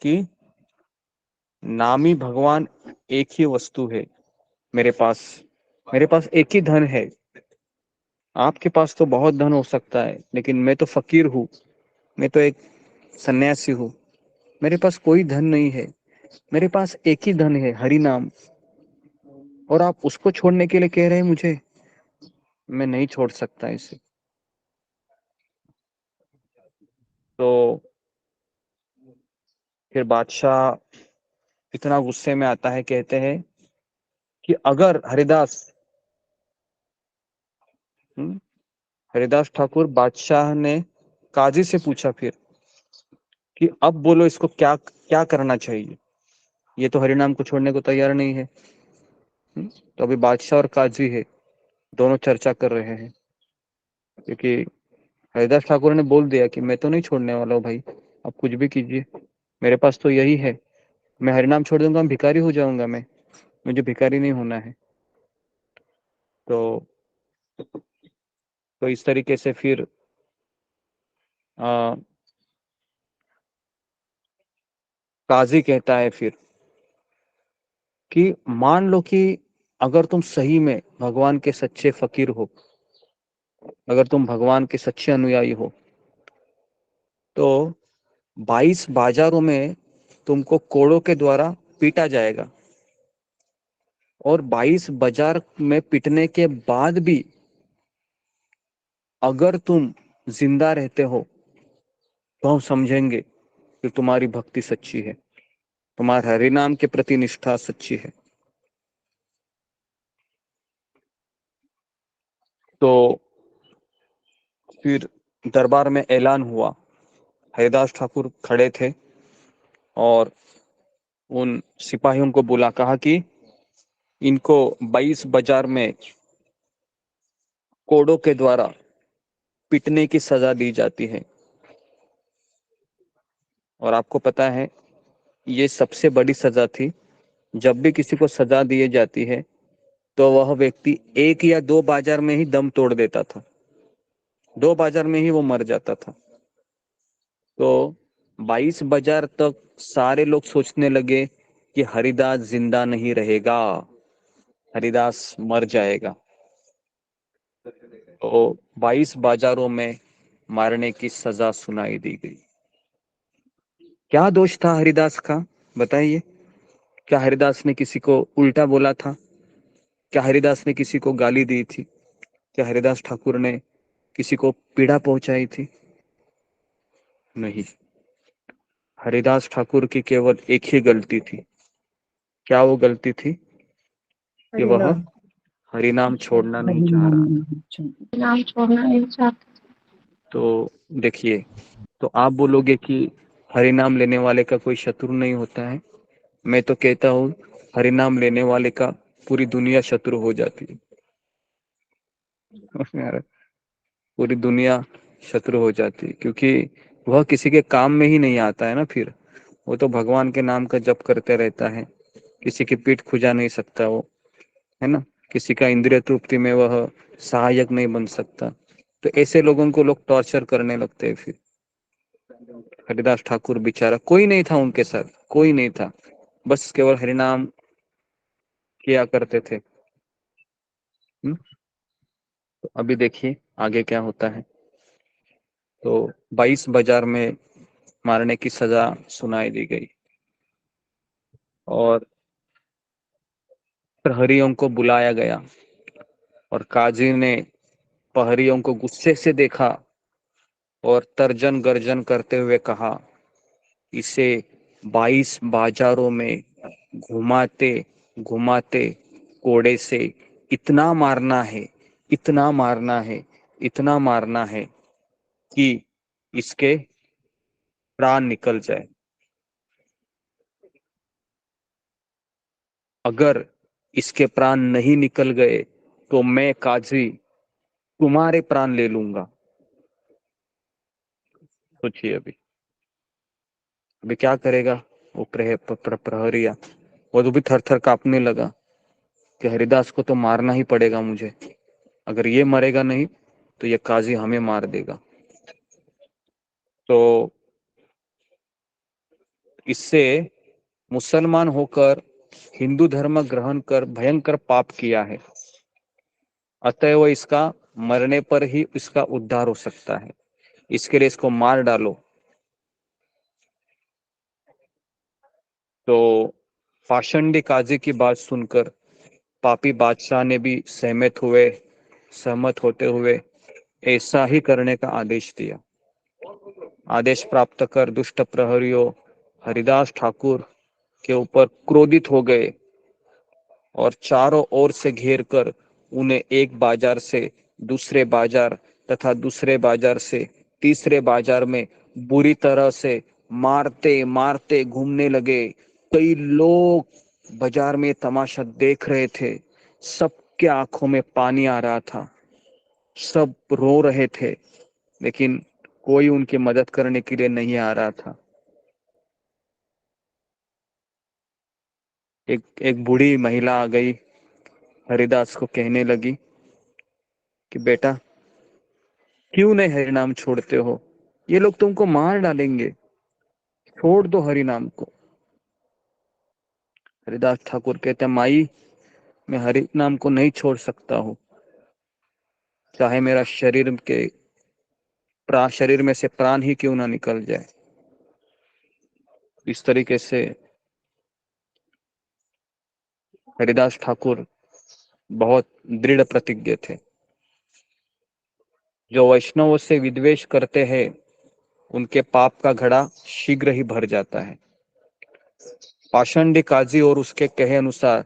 कि नामी भगवान एक ही वस्तु है मेरे पास, मेरे पास एक ही धन है। आपके पास तो बहुत धन हो सकता है, लेकिन मैं तो फकीर हूँ, मैं तो एक सन्यासी हूँ, मेरे पास कोई धन नहीं है, मेरे पास एक ही धन है हरि नाम। और आप उसको छोड़ने के लिए कह रहे हैं मुझे, मैं नहीं छोड़ सकता इसे। तो फिर बादशाह इतना गुस्से में आता है, कहते हैं कि अगर हरिदास ठाकुर बादशाह ने काजी से पूछा फिर कि अब बोलो इसको क्या क्या करना चाहिए, ये तो हरिनाम को छोड़ने को तैयार नहीं है। तो अभी बादशाह और काजी है, दोनों चर्चा कर रहे हैं, क्योंकि हरिदास ठाकुर ने बोल दिया कि मैं तो नहीं छोड़ने वाला हूँ भाई, आप कुछ भी कीजिए, मेरे पास तो यही है, मैं हरिनाम छोड़ दूंगा भिखारी हो जाऊंगा, मैं मुझे भिखारी नहीं होना है। तो इस तरीके से फिर काजी कहता है फिर कि मान लो कि अगर तुम सही में भगवान के सच्चे फकीर हो, अगर तुम भगवान के सच्चे अनुयायी हो, तो 22 बाजारों में तुमको कोड़ों के द्वारा पीटा जाएगा, और 22 बाजार में पीटने के बाद भी अगर तुम जिंदा रहते हो तो हम समझेंगे कि तुम्हारी भक्ति सच्ची है, तुम्हारे हरिनाम के प्रति निष्ठा सच्ची है। तो फिर दरबार में ऐलान हुआ, हरिदास ठाकुर खड़े थे और उन सिपाहियों को बुला कहा कि इनको 22 बाजार में कोड़ों के द्वारा पीटने की सजा दी जाती है। और आपको पता है ये सबसे बड़ी सजा थी, जब भी किसी को सजा दी जाती है तो वह व्यक्ति 1 या 2 बाजार में ही दम तोड़ देता था, 2 बाजार में ही वो मर जाता था। तो 22 बाजार तक सारे लोग सोचने लगे कि हरिदास जिंदा नहीं रहेगा, हरिदास मर जाएगा। तो 22 बाजारों में मारने की सजा सुनाई दी गई। क्या दोष था हरिदास का, बताइए? क्या हरिदास ने किसी को उल्टा बोला था? क्या हरिदास ने किसी को गाली दी थी? क्या हरिदास ठाकुर ने किसी को पीड़ा पहुंचाई थी? नहीं, हरिदास ठाकुर की केवल एक ही गलती थी। क्या वो गलती थी? कि वह हरिनाम छोड़ना नहीं चाह रहा था। नाम छोड़ना नहीं चाहते। तो देखिए, तो आप बोलोगे कि हरिनाम लेने वाले का कोई शत्रु नहीं होता है, मैं तो कहता हूँ हरिनाम लेने वाले का पूरी दुनिया शत्रु हो जाती है। पूरी दुनिया शत्रु हो जाती है, क्योंकि वह किसी के काम में ही नहीं आता है ना। फिर वो तो भगवान के नाम का जप करते रहता है, किसी की पीठ खुजा नहीं सकता वो, है ना, किसी का इंद्रिय तृप्ति में वह सहायक नहीं बन सकता। तो ऐसे लोगों को लोग टॉर्चर करने लगते हैं फिर, हरिदास ठाकुर बेचारा, कोई नहीं था उनके साथ, कोई नहीं था, बस केवल हरिनाम किया करते थे। तो अभी देखिए आगे क्या होता है। तो 22 बाजार में मारने की सजा सुनाई दी गई और प्रहरियों को बुलाया गया और काजी ने प्रहरियों को गुस्से से देखा और तर्जन गर्जन करते हुए कहा, इसे 22 बाजारों में घुमाते घुमाते कोड़े से इतना मारना है, इतना मारना है, इतना मारना है कि इसके प्राण निकल जाए। अगर इसके प्राण नहीं निकल गए तो मैं काजी तुम्हारे प्राण ले लूंगा। सोचिए अभी क्या करेगा वो प्रहरिया। वो तो भी थर थर कांपने लगा कि हरिदास को तो मारना ही पड़ेगा मुझे, अगर ये मरेगा नहीं तो ये काजी हमें मार देगा। तो इससे मुसलमान होकर हिंदू धर्म ग्रहण कर भयंकर पाप किया है, अतएव इसका मरने पर ही इसका उद्धार हो सकता है, इसके लिए इसको मार डालो। तो पाषंडी काजी की बात सुनकर पापी बादशाह ने भी सहमत होते हुए ऐसा ही करने का आदेश दिया। आदेश प्राप्त कर दुष्ट प्रहरियों हरिदास ठाकुर के ऊपर क्रोधित हो गए और चारों ओर से घेर कर उन्हें एक बाजार से दूसरे बाजार तथा दूसरे बाजार से तीसरे बाजार में बुरी तरह से मारते मारते घूमने लगे। कई लोग बाजार में तमाशा देख रहे थे, सबके आंखों में पानी आ रहा था, सब रो रहे थे, लेकिन कोई उनकी मदद करने के लिए नहीं आ रहा था। एक बूढ़ी महिला आ गई, हरिदास को कहने लगी कि बेटा क्यों नहीं हरिनाम छोड़ते हो, ये लोग तुमको मार डालेंगे, छोड़ दो हरिनाम को। हरिदास ठाकुर कहते हैं, माई मैं हरिनाम को नहीं छोड़ सकता हूँ, चाहे मेरा शरीर में से प्राण ही क्यों ना निकल जाए। इस तरीके से हरिदास ठाकुर बहुत दृढ़ प्रतिज्ञ थे। जो वैष्णवों से विद्वेष करते हैं उनके पाप का घड़ा शीघ्र ही भर जाता है। पाषंडी काजी और उसके कहे अनुसार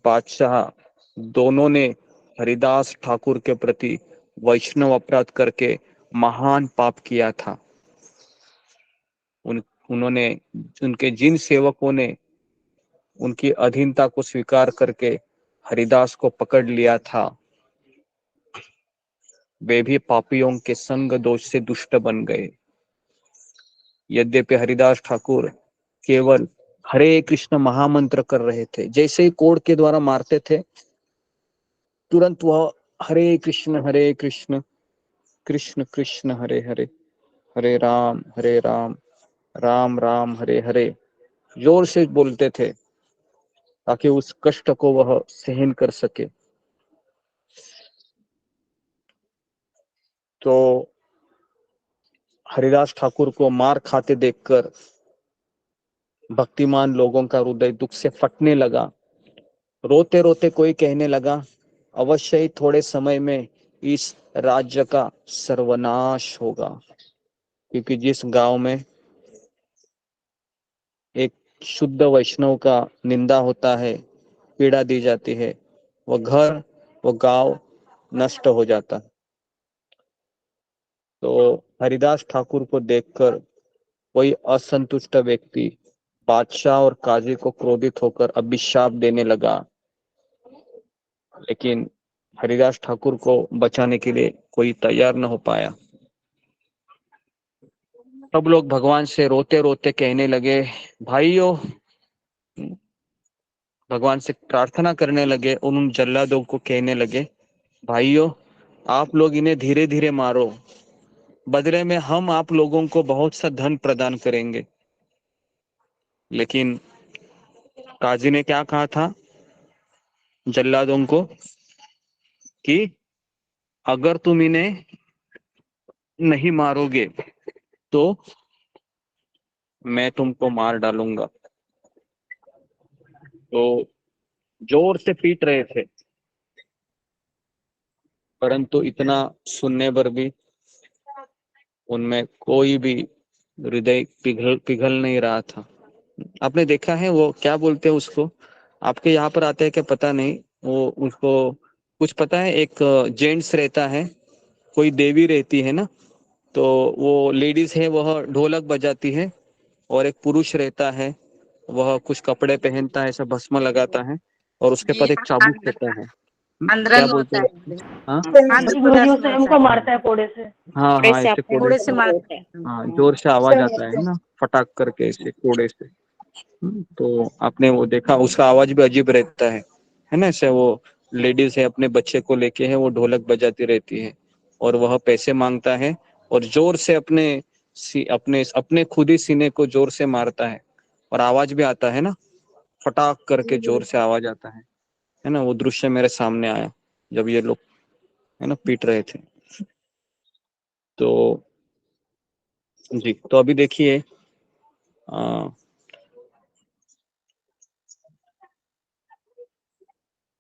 बादशाह दोनों ने हरिदास ठाकुर के प्रति वैष्णव अपराध करके महान पाप किया था। उन्होंने उनके जिन सेवकों ने उनकी अधीनता को स्वीकार करके हरिदास को पकड़ लिया था, वे भी पापियों के संग दोष से दुष्ट बन गए। यद्यपि हरिदास ठाकुर केवल हरे कृष्ण महामंत्र कर रहे थे, जैसे ही कोड़ के द्वारा मारते थे तुरंत वह हरे कृष्ण कृष्ण कृष्ण हरे हरे, हरे राम राम राम हरे हरे जोर से बोलते थे ताकि उस कष्ट को वह सहन कर सके। तो हरिदास ठाकुर को मार खाते देखकर भक्तिमान लोगों का हृदय दुख से फटने लगा। रोते रोते कोई कहने लगा, अवश्य ही थोड़े समय में इस राज्य का सर्वनाश होगा, क्योंकि जिस गांव में एक शुद्ध वैष्णव का निंदा होता है, पीड़ा दी जाती है, वो घर वो गांव नष्ट हो जाता है। तो हरिदास ठाकुर को देखकर कोई असंतुष्ट व्यक्ति बादशाह और काजी को क्रोधित होकर अभिशाप देने लगा, लेकिन हरिदास ठाकुर को बचाने के लिए कोई तैयार न हो पाया। सब लोग भगवान से रोते रोते कहने लगे, भाइयों, भगवान से प्रार्थना करने लगे। उन जल्लादों को कहने लगे, भाइयों आप लोग इन्हें धीरे धीरे मारो, बदले में हम आप लोगों को बहुत सा धन प्रदान करेंगे। लेकिन काजी ने क्या कहा था जल्लादों को कि अगर तुम इन्हें नहीं मारोगे तो मैं तुमको मार डालूंगा। तो जोर से पीट रहे थे, परंतु इतना सुनने पर भी उनमें कोई भी हृदय पिघल नहीं रहा था। आपने देखा है वो क्या बोलते हैं उसको, आपके यहाँ पर आते हैं क्या पता नहीं, वो उसको कुछ पता है, एक जेंट्स रहता है, कोई देवी रहती है ना, तो वो लेडीज है वह ढोलक बजाती है, और एक पुरुष रहता है वह कुछ कपड़े पहनता है, ऐसा भस्म लगाता है, और उसके पास एक चाबुक रहता है। क्या बोलते हैं? हाँ हाँ जी गुरुजी, वो स्वयं को मारता है कोड़े से। हाँ हाँ, ऐसे कोड़े से मारता है। हाँ, जोर से आवाज आता है ना, फटाक करके ऐसे कोड़े से। तो आपने वो देखा, उसका आवाज भी अजीब रहता है ना, ऐसे वो लेडीज है अपने बच्चे को लेके है, वो ढोलक बजाती रहती है, और वह पैसे मांगता है, और जोर से अपने अपने खुद ही सीने को जोर से मारता है, और आवाज भी आता है ना, फटाक करके जोर से आवाज आता है ना। वो दृश्य मेरे सामने आया जब ये लोग है ना पीट रहे थे। तो जी, तो अभी देखिए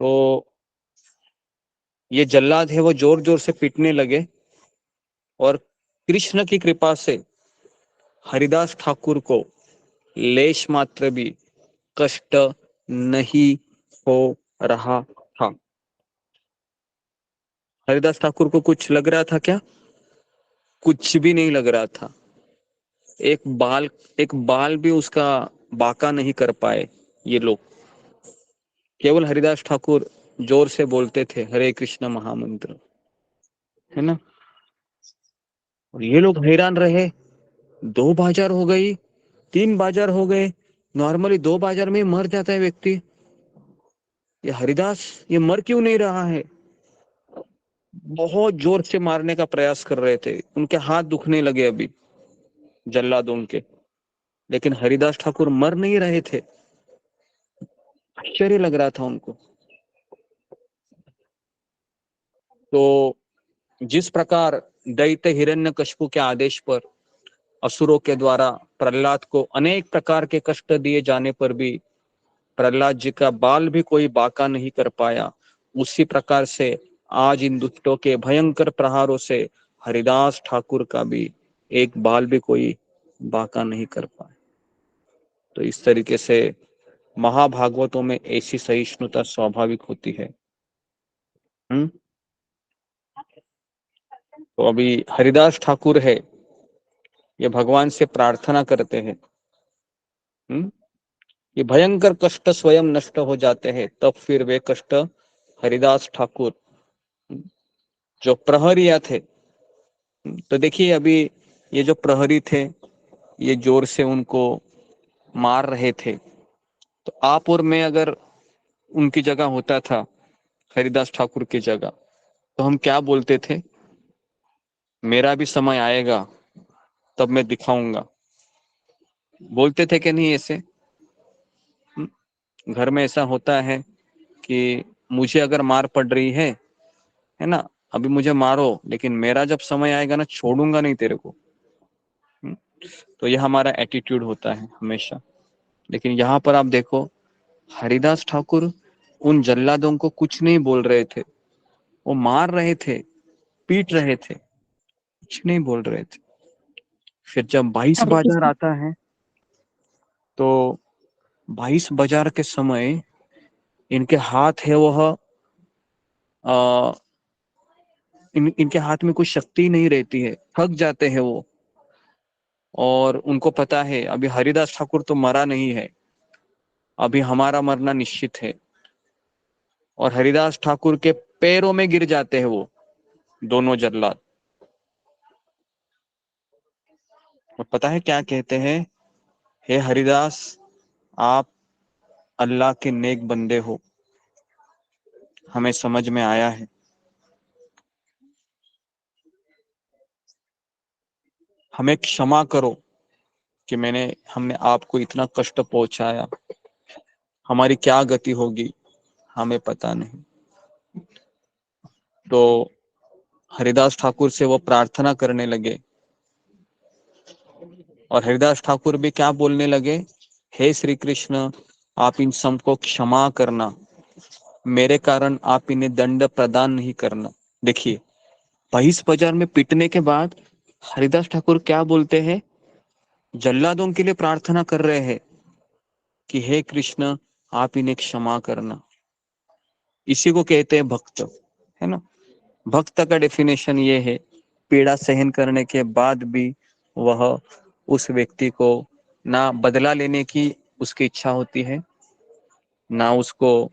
तो ये जल्लाद है वो जोर जोर से पीटने लगे, और कृष्ण की कृपा से हरिदास ठाकुर को लेश मात्र भी कष्ट नहीं हो रहा था। हरिदास ठाकुर को कुछ लग रहा था क्या? कुछ भी नहीं लग रहा था। एक बाल भी उसका बाका नहीं कर पाए ये लोग। केवल हरिदास ठाकुर जोर से बोलते थे हरे कृष्ण महामंत्र, है ना। और ये लोग हैरान रहे, 2 बाजार हो गई, 3 बाजार हो गए, नॉर्मली 2 बाजार में मर जाता है व्यक्ति, ये हरिदास ये मर क्यों नहीं रहा है? बहुत जोर से मारने का प्रयास कर रहे थे, उनके हाथ दुखने लगे अभी जल्लादों के, लेकिन हरिदास ठाकुर मर नहीं रहे थे। आश्चर्य लग रहा था उनको। तो जिस प्रकार दैत्य हिरण्यकशिपु के आदेश पर असुरों के द्वारा प्रहलाद को अनेक प्रकार के कष्ट दिए जाने पर भी प्रहलाद जी का बाल भी कोई बाका नहीं कर पाया, उसी प्रकार से आज इन दुष्टों के भयंकर प्रहारों से हरिदास ठाकुर का भी एक बाल भी कोई बाका नहीं कर पाया। तो इस तरीके से महाभागवतों में ऐसी सहिष्णुता स्वाभाविक होती है। तो अभी हरिदास ठाकुर है, ये भगवान से प्रार्थना करते हैं, ये भयंकर कष्ट स्वयं नष्ट हो जाते हैं, तब फिर वे कष्ट हरिदास ठाकुर जो प्रहरिया थे, तो देखिए अभी ये जो प्रहरी थे ये जोर से उनको मार रहे थे, तो आप और मैं अगर उनकी जगह होता था, हरिदास ठाकुर की जगह, तो हम क्या बोलते थे? मेरा भी समय आएगा तब मैं दिखाऊंगा, बोलते थे कि नहीं ऐसे? घर में ऐसा होता है कि मुझे अगर मार पड़ रही है ना, अभी मुझे मारो, लेकिन मेरा जब समय आएगा ना, छोड़ूंगा नहीं तेरे को। तो यह हमारा एटीट्यूड होता है हमेशा। लेकिन यहाँ पर आप देखो, हरिदास ठाकुर उन जल्लादों को कुछ नहीं बोल रहे थे, वो मार रहे थे, पीट रहे थे, कुछ नहीं बोल रहे थे। फिर जब 22 बाजार आता है, तो 22 बाजार के समय इनके हाथ है वह इनके हाथ में कोई शक्ति नहीं रहती है, थक जाते हैं वो, और उनको पता है अभी हरिदास ठाकुर तो मरा नहीं है, अभी हमारा मरना निश्चित है। और हरिदास ठाकुर के पैरों में गिर जाते हैं वो दोनों जल्लाद, और पता है क्या कहते हैं? हे हरिदास, आप अल्लाह के नेक बंदे हो, हमें समझ में आया है। हमें क्षमा करो कि हमने आपको इतना कष्ट पहुंचाया, हमारी क्या गति होगी हमें पता नहीं। तो हरिदास ठाकुर से वो प्रार्थना करने लगे और हरिदास ठाकुर भी क्या बोलने लगे, हे श्री कृष्ण, आप इन सबको क्षमा करना, मेरे कारण आप इन्हें दंड प्रदान नहीं करना। देखिए, बहिस बाजार में पीटने के बाद हरिदास ठाकुर क्या बोलते हैं, जल्लादों के लिए प्रार्थना कर रहे हैं कि हे कृष्ण, आप इन्हें क्षमा करना। इसी को कहते हैं भक्त, है ना। भक्त का डेफिनेशन ये है, पीड़ा सहन करने के बाद भी वह उस व्यक्ति को ना बदला लेने की उसकी इच्छा होती है, ना उसको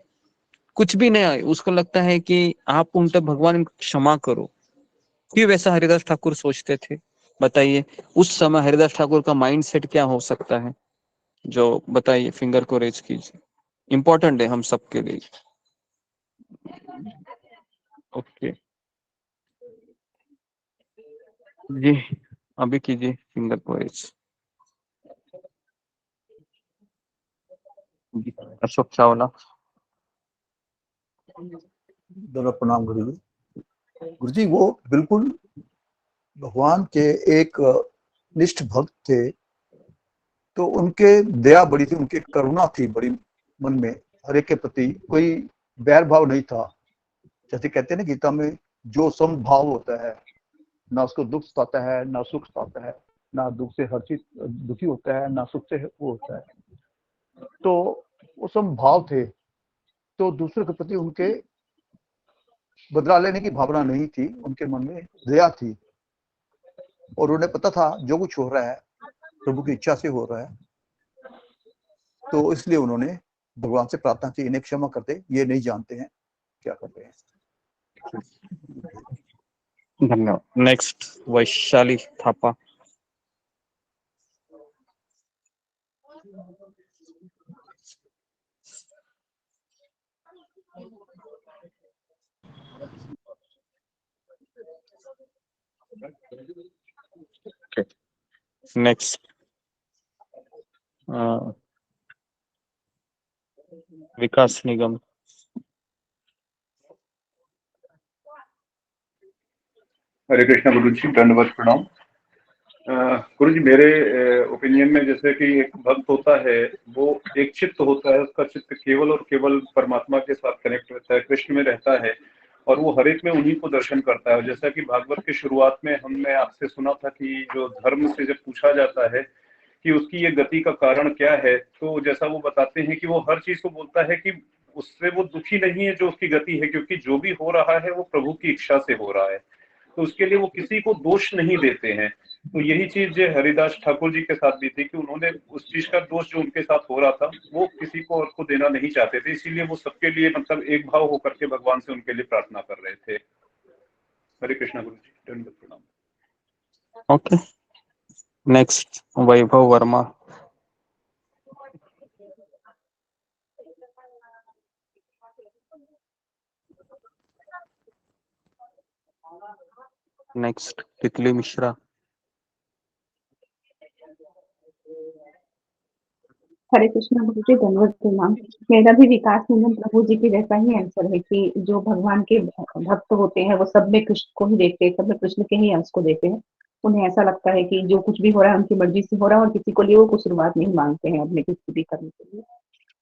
कुछ भी नहीं, उसको लगता है कि आप उनका भगवान क्षमा करो। क्यों वैसा हरिदास ठाकुर सोचते थे, बताइए। उस समय हरिदास ठाकुर का माइंडसेट क्या हो सकता है, जो बताइए, फिंगर को रेज कीजिए, इंपॉर्टेंट है हम सबके लिए। ओके जी, अभी कीजिए फिंगर को रेज। अशोक चावला। दोनों प्रणाम गुरु जी। गुरु जी, वो बिल्कुल भगवान के एक निष्ठ भक्त थे, तो उनके दया बड़ी थी, उनकी करुणा थी बड़ी मन में, हर एक के प्रति कोई बैर भाव नहीं था। जैसे कहते हैं ना गीता में, जो समभाव होता है, ना उसको दुख सताता है ना सुख सताता है, ना दुख से हर चीज दुखी होता है ना सुख से वो होता है। तो वो समभाव थे, तो दूसरे के प्रति उनके बदला लेने की भावना नहीं थी, उनके मन में दया थी, और उन्हें पता था जो कुछ हो रहा है प्रभु की इच्छा से हो रहा है। तो इसलिए उन्होंने भगवान से प्रार्थना की, इन्हें क्षमा कर दे, ये नहीं जानते हैं क्या कर रहे हैं। धन्यवाद। नेक्स्ट वैशाली थापा। नेक्स्ट विकास निगम। हरे कृष्णा गुरु जी, दंडवत प्रणाम। गुरु जी, मेरे ओपिनियन में जैसे कि एक भक्त होता है, वो एक चित्त होता है, उसका चित्त केवल और केवल परमात्मा के साथ कनेक्ट रहता है, कृष्ण में रहता है, और वो हर एक में उन्हीं को दर्शन करता है। जैसा कि भागवत के शुरुआत में हमने आपसे सुना था कि जो धर्म से जब पूछा जाता है कि उसकी ये गति का कारण क्या है, तो जैसा वो बताते हैं कि वो हर चीज को बोलता है कि उससे वो दुखी नहीं है जो उसकी गति है, क्योंकि जो भी हो रहा है वो प्रभु की इच्छा से हो रहा है, तो उसके लिए वो किसी को दोष नहीं देते हैं। तो यही चीज हरिदास ठाकुर जी के साथ भी थी कि उन्होंने उस चीज का दोष जो उनके साथ हो रहा था वो किसी को और को देना नहीं चाहते थे, इसीलिए वो सबके लिए मतलब एक भाव होकर के भगवान से उनके लिए प्रार्थना कर रहे थे। हरे कृष्णा गुरु जी, दंडवत प्रणाम। ओके, नेक्स्ट वैभव वर्मा। नेक्स्ट तितली मिश्रा। हरे कृष्णा गुरु जी, धन्यवाद प्रणाम। मेरा भी विकास निगम प्रभु जी की जैसा ही आंसर है कि जो भगवान के भक्त होते हैं वो सब में कृष्ण को ही देखते हैं, सब में कृष्ण के ही अंश को देते हैं। उन्हें ऐसा लगता है कि जो कुछ भी हो रहा है उनकी मर्जी से हो रहा है और किसी को लिए वो कुछ शुरुआत नहीं मांगते हैं अपने कुछ भी करने के लिए।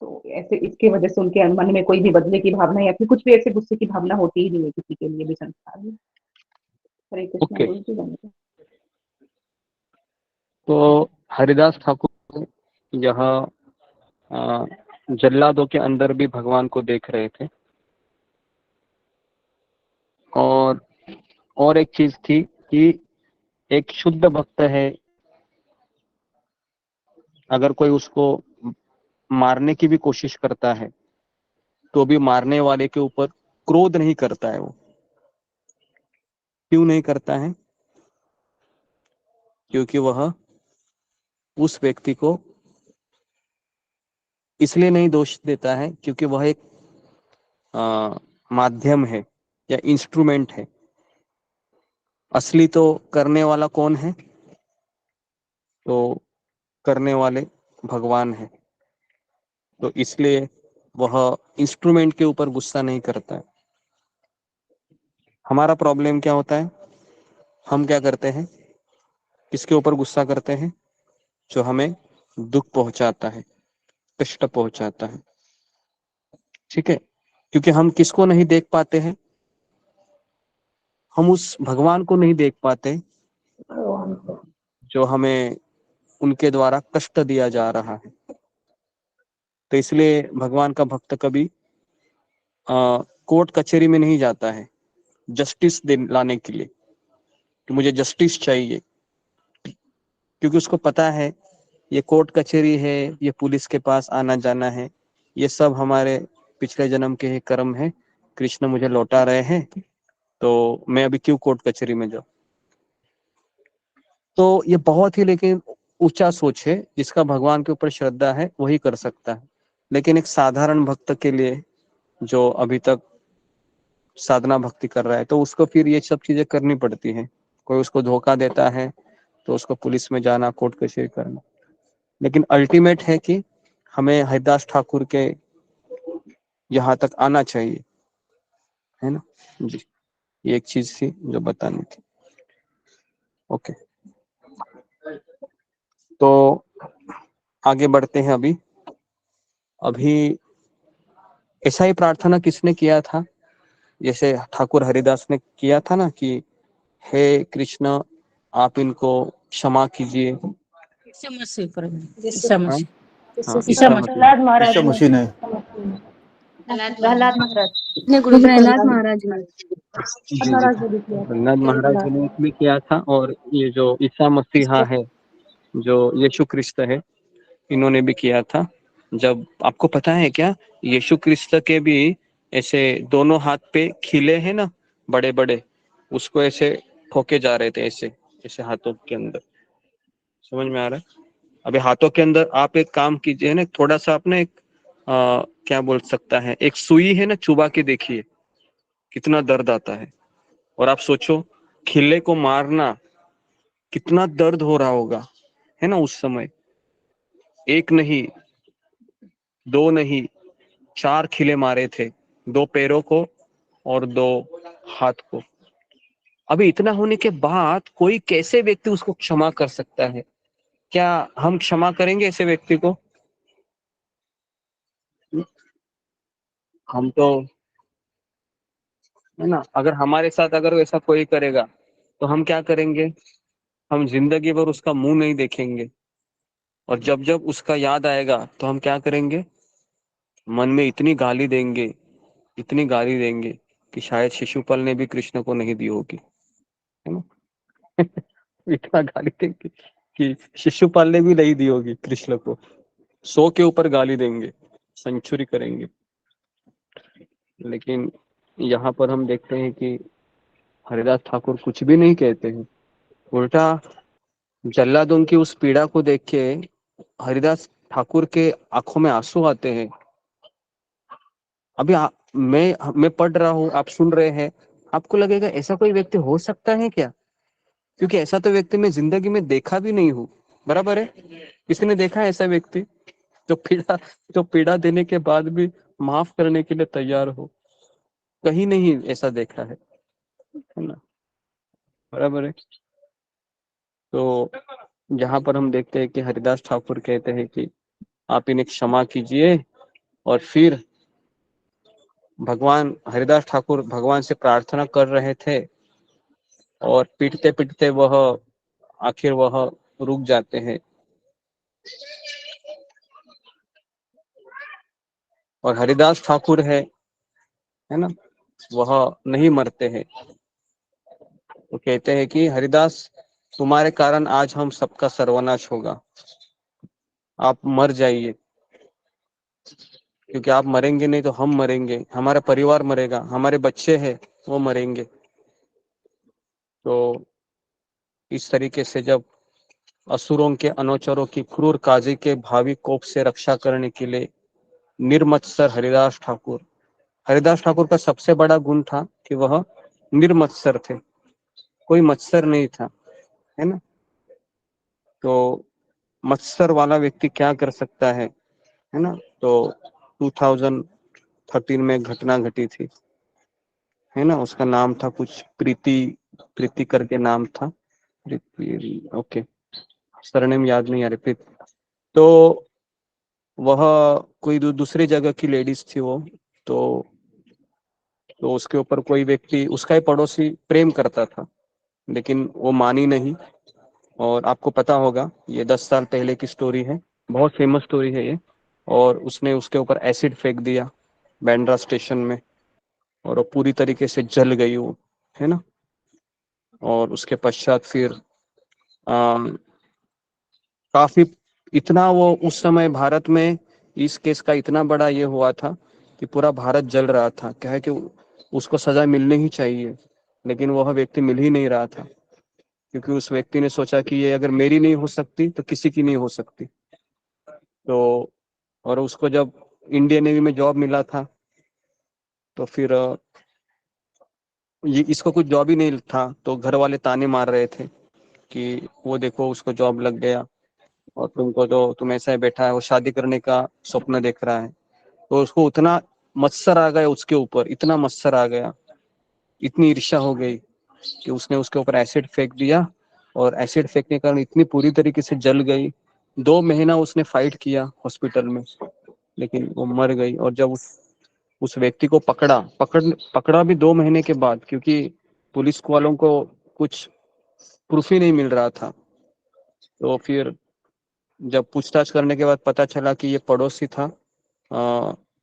तो ऐसे इसकी वजह से उनके मन में कोई भी बदले की भावना या फिर कुछ भी ऐसे गुस्से की भावना होती ही नहीं है किसी के लिए भी संसार में। हरे कृष्णा गुरु जी, धन्यवाद। तो हरिदास ठाकुर यह जल्लादों के अंदर भी भगवान को देख रहे थे, और एक चीज थी कि एक शुद्ध भक्त है, अगर कोई उसको मारने की भी कोशिश करता है तो भी मारने वाले के ऊपर क्रोध नहीं करता है। वो क्यों नहीं करता है? क्योंकि वह उस व्यक्ति को इसलिए नहीं दोष देता है क्योंकि वह एक माध्यम है या इंस्ट्रूमेंट है। असली तो करने वाला कौन है? तो करने वाले भगवान है, तो इसलिए वह इंस्ट्रूमेंट के ऊपर गुस्सा नहीं करता है। हमारा प्रॉब्लम क्या होता है, हम क्या करते हैं, किसके ऊपर गुस्सा करते हैं, जो हमें दुख पहुंचाता है, कष्ट पहुंचाता है। ठीक है, क्योंकि हम किसको नहीं देख पाते हैं, हम उस भगवान को नहीं देख पाते जो हमें उनके द्वारा कष्ट दिया जा रहा है। तो इसलिए भगवान का भक्त कभी कोर्ट कचहरी में नहीं जाता है जस्टिस लाने के लिए कि मुझे जस्टिस चाहिए, क्योंकि उसको पता है ये कोर्ट कचहरी है, ये पुलिस के पास आना जाना है, ये सब हमारे पिछले जन्म के ही कर्म है, कृष्ण मुझे लौटा रहे हैं, तो मैं अभी क्यों कोर्ट कचहरी में जाऊं। तो ये बहुत ही लेकिन ऊंचा सोच है, जिसका भगवान के ऊपर श्रद्धा है वही कर सकता है। लेकिन एक साधारण भक्त के लिए जो अभी तक साधना भक्ति कर रहा है, तो उसको फिर ये सब चीजें करनी पड़ती हैं। कोई उसको धोखा देता है तो उसको पुलिस में जाना, कोर्ट कचहरी करना। लेकिन अल्टीमेट है कि हमें हरिदास ठाकुर के यहाँ तक आना चाहिए, है ना जी। ये एक चीज थी जो बतानी थी। ओके, तो आगे बढ़ते हैं। अभी ऐसा ही प्रार्थना किसने किया था, जैसे ठाकुर हरिदास ने किया था ना कि हे कृष्ण आप इनको क्षमा कीजिए। ईसा मसीह प्रभु, ईसा हाँ, मसीह, हाँ, ईसा मसीह, प्रहलाद महाराज ईसा मसीह ने प्रहलाद महाराज ने गुरु जी प्रहलाद महाराज ने जी जी, प्रहलाद महाराज ने भी किया था, और ये जो ईसा मसीहा है, जो यीशु क्रिस्त है, इन्होंने भी किया था। जब आपको पता है क्या, यीशु क्रिस्त के भी ऐसे दोनों हाथ पे खिले हैं ना, बड़े बड़े, उसको ऐसे ठोके जा रहे थे, ऐसे ऐसे हाथों के अंदर। समझ में आ रहा है? अभी हाथों के अंदर आप एक काम कीजिए ना, थोड़ा सा आपने एक क्या बोल सकता है, एक सुई है ना, चुबा के देखिए कितना दर्द आता है। और आप सोचो खिले को मारना कितना दर्द हो रहा होगा, है ना उस समय। एक नहीं, दो नहीं, 4 खिले मारे थे, 2 पैरों को और 2 हाथ को। अभी इतना होने के बाद कोई कैसे व्यक्ति उसको क्षमा कर सकता है? क्या हम क्षमा करेंगे ऐसे व्यक्ति को? हम तो, है ना, अगर हमारे साथ अगर वैसा कोई करेगा तो हम क्या करेंगे? हम जिंदगी भर उसका मुंह नहीं देखेंगे, और जब जब उसका याद आएगा तो हम क्या करेंगे? मन में इतनी गाली देंगे, इतनी गाली देंगे कि शायद शिशुपाल ने भी कृष्ण को नहीं दी होगी, है ना। इतना गाली देंगे कि शिशुपाल ने भी नहीं दी होगी कृष्ण को। 100 के ऊपर गाली देंगे, सेंचुरी करेंगे। लेकिन यहाँ पर हम देखते हैं कि हरिदास ठाकुर कुछ भी नहीं कहते हैं, उल्टा जल्लादों की उस पीड़ा को देख के हरिदास ठाकुर के आंखों में आंसू आते हैं। अभी मैं पढ़ रहा हूँ, आप सुन रहे हैं, आपको लगेगा ऐसा कोई व्यक्ति हो सकता है क्या? क्योंकि ऐसा तो व्यक्ति मैं जिंदगी में देखा भी नहीं हूँ, बराबर है। किसी ने देखा है ऐसा व्यक्ति जो पीड़ा देने के बाद भी माफ करने के लिए तैयार हो? कहीं नहीं ऐसा देखा है ना, बराबर है। तो यहाँ पर हम देखते हैं कि हरिदास ठाकुर कहते हैं कि आप इन्हें क्षमा कीजिए, और फिर भगवान हरिदास ठाकुर भगवान से प्रार्थना कर रहे थे, और पीटते पीटते आखिर वह रुक जाते हैं, और हरिदास ठाकुर है ना, वह नहीं मरते हैं। तो कहते हैं कि हरिदास तुम्हारे कारण आज हम सबका सर्वनाश होगा, आप मर जाइए, क्योंकि आप मरेंगे नहीं तो हम मरेंगे, हमारा परिवार मरेगा, हमारे बच्चे हैं वो मरेंगे। तो इस तरीके से जब असुरों के अनुचरों की क्रूर काजी के भावी कोप से रक्षा करने के लिए निर्मत्सर हरिदास ठाकुर का सबसे बड़ा गुण था कि वह निर्मत्सर थे, कोई मत्सर नहीं था, है ना। तो मत्सर वाला व्यक्ति क्या कर सकता है ना। तो 2013 में घटना घटी थी, है ना। उसका नाम था कुछ प्रीति करके नाम था, प्रीति, ओके, सरनेम याद नहीं आ रही, प्रीति। तो वह कोई दूसरी जगह की लेडीज थी वो। तो उसके ऊपर कोई व्यक्ति, उसका ही पड़ोसी प्रेम करता था, लेकिन वो मानी नहीं। और आपको पता होगा, ये 10 साल पहले की स्टोरी है, बहुत फेमस स्टोरी है ये। और उसने उसके ऊपर एसिड फेंक दिया बैंड्रा स्टेशन में, और वो पूरी तरीके से जल गई वो, है ना। और उसके पश्चात फिर काफी, इतना वो उस समय भारत में इस केस का इतना बड़ा ये हुआ था कि पूरा भारत जल रहा था। क्या है कि उसको सजा मिलनी ही चाहिए, लेकिन वह व्यक्ति मिल ही नहीं रहा था, क्योंकि उस व्यक्ति ने सोचा कि ये अगर मेरी नहीं हो सकती तो किसी की नहीं हो सकती। तो और उसको जब इंडियन नेवी में जॉब मिला था, तो फिर ये इसको कुछ जॉब ही नहीं था, तो घर वाले ताने मार रहे थे कि वो देखो उसको जॉब लग गया, और तुमको तो, तुम ऐसा ही बैठा है, वो शादी करने का स्वप्न देख रहा है। तो उसको उतना मत्सर आ गया उसके ऊपर, इतना मत्सर आ गया, इतनी ईर्ष्या हो गई कि उसने उसके ऊपर एसिड फेंक दिया। और एसिड फेंकने के कारण इतनी पूरी तरीके से जल गई। 2 महीना उसने फाइट किया हॉस्पिटल में, लेकिन वो मर गई। और जब उस व्यक्ति को पकड़ा भी 2 महीने के बाद, क्योंकि पुलिस वालों को कुछ प्रूफ ही नहीं मिल रहा था। तो फिर जब पूछताछ करने के बाद पता चला कि ये पड़ोसी था,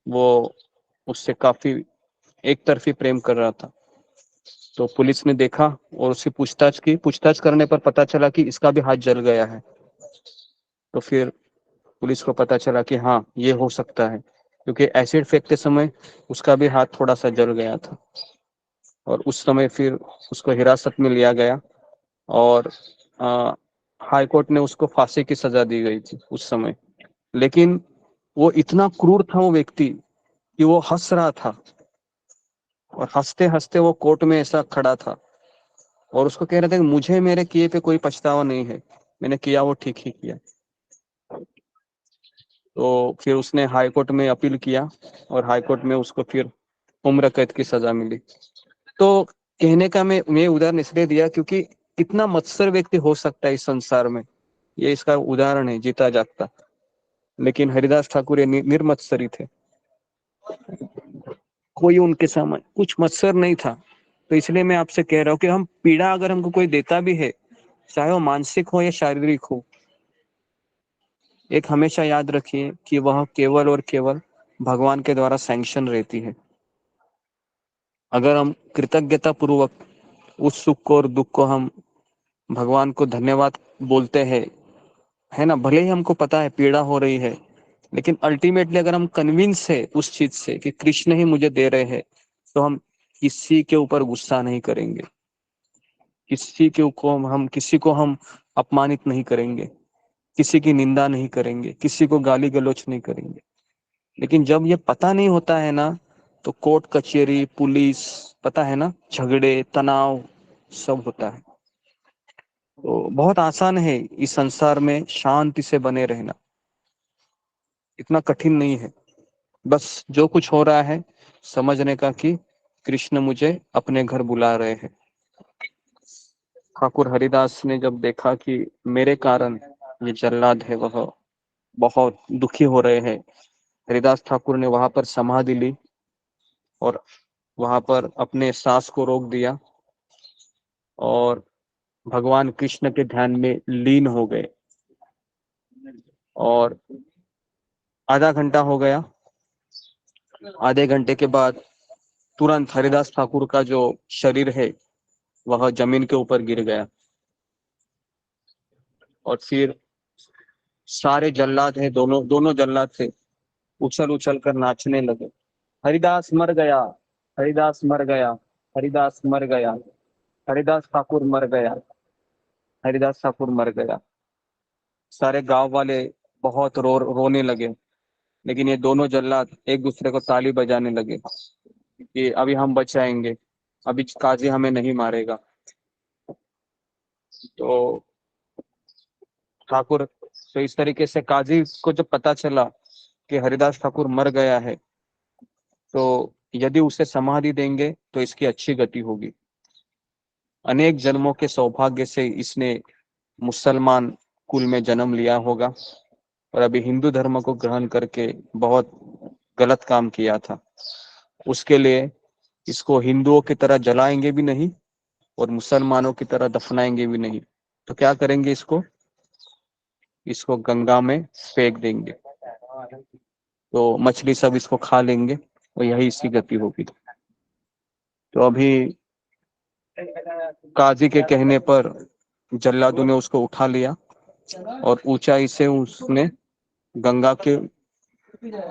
वो उससे काफी एक तरफी प्रेम कर रहा था। तो पुलिस ने देखा और उससे पूछताछ करने पर पता चला कि इसका भी हाथ जल गया है। तो फिर पुलिस को पता चला कि हाँ, ये हो सकता है, क्योंकि एसिड फेंकते समय उसका भी हाथ थोड़ा सा जल गया था। और उस समय फिर उसको हिरासत में लिया गया, और हाई कोर्ट ने उसको फांसी की सजा दी गई थी उस समय। लेकिन वो इतना क्रूर था वो व्यक्ति कि वो हंस रहा था, और हंसते हंसते वो कोर्ट में ऐसा खड़ा था, और उसको कह रहा था कि मुझे मेरे किए पे कोई पछतावा नहीं है, मैंने किया वो ठीक ही किया। तो फिर उसने हाई कोर्ट में अपील किया, और हाई कोर्ट में उसको फिर उम्र कैद की सजा मिली। तो कहने का मैं उदाहरण इसलिए दिया क्योंकि कितना मत्सर व्यक्ति हो सकता है इस संसार में, ये इसका उदाहरण है जीता जागता। लेकिन हरिदास ठाकुर ये निर्मत्सरी थे, कोई उनके सामने कुछ मत्सर नहीं था। तो इसलिए मैं आपसे कह रहा हूँ कि हम पीड़ा अगर हमको कोई देता भी है, चाहे वो मानसिक हो या शारीरिक हो, एक हमेशा याद रखिए कि वह केवल और केवल भगवान के द्वारा सैंक्शन रहती है। अगर हम कृतज्ञता पूर्वक उस सुख को और दुख को हम भगवान को धन्यवाद बोलते हैं, है ना, भले ही हमको पता है पीड़ा हो रही है, लेकिन अल्टीमेटली अगर हम कन्विंस है उस चीज से कि कृष्ण ही मुझे दे रहे हैं, तो हम किसी के ऊपर गुस्सा नहीं करेंगे, किसी को हम अपमानित नहीं करेंगे, किसी की निंदा नहीं करेंगे, किसी को गाली गलौच नहीं करेंगे। लेकिन जब ये पता नहीं होता है ना, तो कोर्ट कचहरी, पुलिस, पता है ना, झगड़े, तनाव सब होता है। तो बहुत आसान है इस संसार में शांति से बने रहना, इतना कठिन नहीं है। बस जो कुछ हो रहा है समझने का कि कृष्ण मुझे अपने घर बुला रहे हैं। ठाकुर हरिदास ने जब देखा कि मेरे कारण ये जल्लाद है वह बहुत दुखी हो रहे हैं, हरिदास ठाकुर ने वहां पर समाधि ली और वहां पर अपने सांस को रोक दिया और भगवान कृष्ण के ध्यान में लीन हो गए। और आधा घंटा हो गया, आधे घंटे के बाद तुरंत हरिदास ठाकुर का जो शरीर है वह जमीन के ऊपर गिर गया। और फिर सारे जल्लाद है, दोनों दोनों जल्लाद थे, उछल उछल कर नाचने लगे, हरिदास मर गया, हरिदास मर गया, हरिदास मर गया, हरिदास ठाकुर मर गया, हरिदास ठाकुर मर गया। सारे गांव वाले बहुत रोने लगे, लेकिन ये दोनों जल्लाद एक दूसरे को ताली बजाने लगे कि अभी हम बचाएंगे, अभी काजी हमें नहीं मारेगा। तो ठाकुर तो इस तरीके से काजी को जब पता चला कि हरिदास ठाकुर मर गया है, तो यदि उसे समाधि देंगे तो इसकी अच्छी गति होगी। अनेक जन्मों के सौभाग्य से इसने मुसलमान कुल में जन्म लिया होगा और अभी हिंदू धर्म को ग्रहण करके बहुत गलत काम किया था। उसके लिए इसको हिंदुओं की तरह जलाएंगे भी नहीं और मुसलमानों की तरह दफनाएंगे भी नहीं। तो क्या करेंगे, इसको गंगा में फेंक देंगे, तो मछली सब इसको खा लेंगे और यही इसकी गति होगी। तो अभी काजी के कहने पर जल्लादों ने उसको उठा लिया और ऊंचाई से उसने गंगा के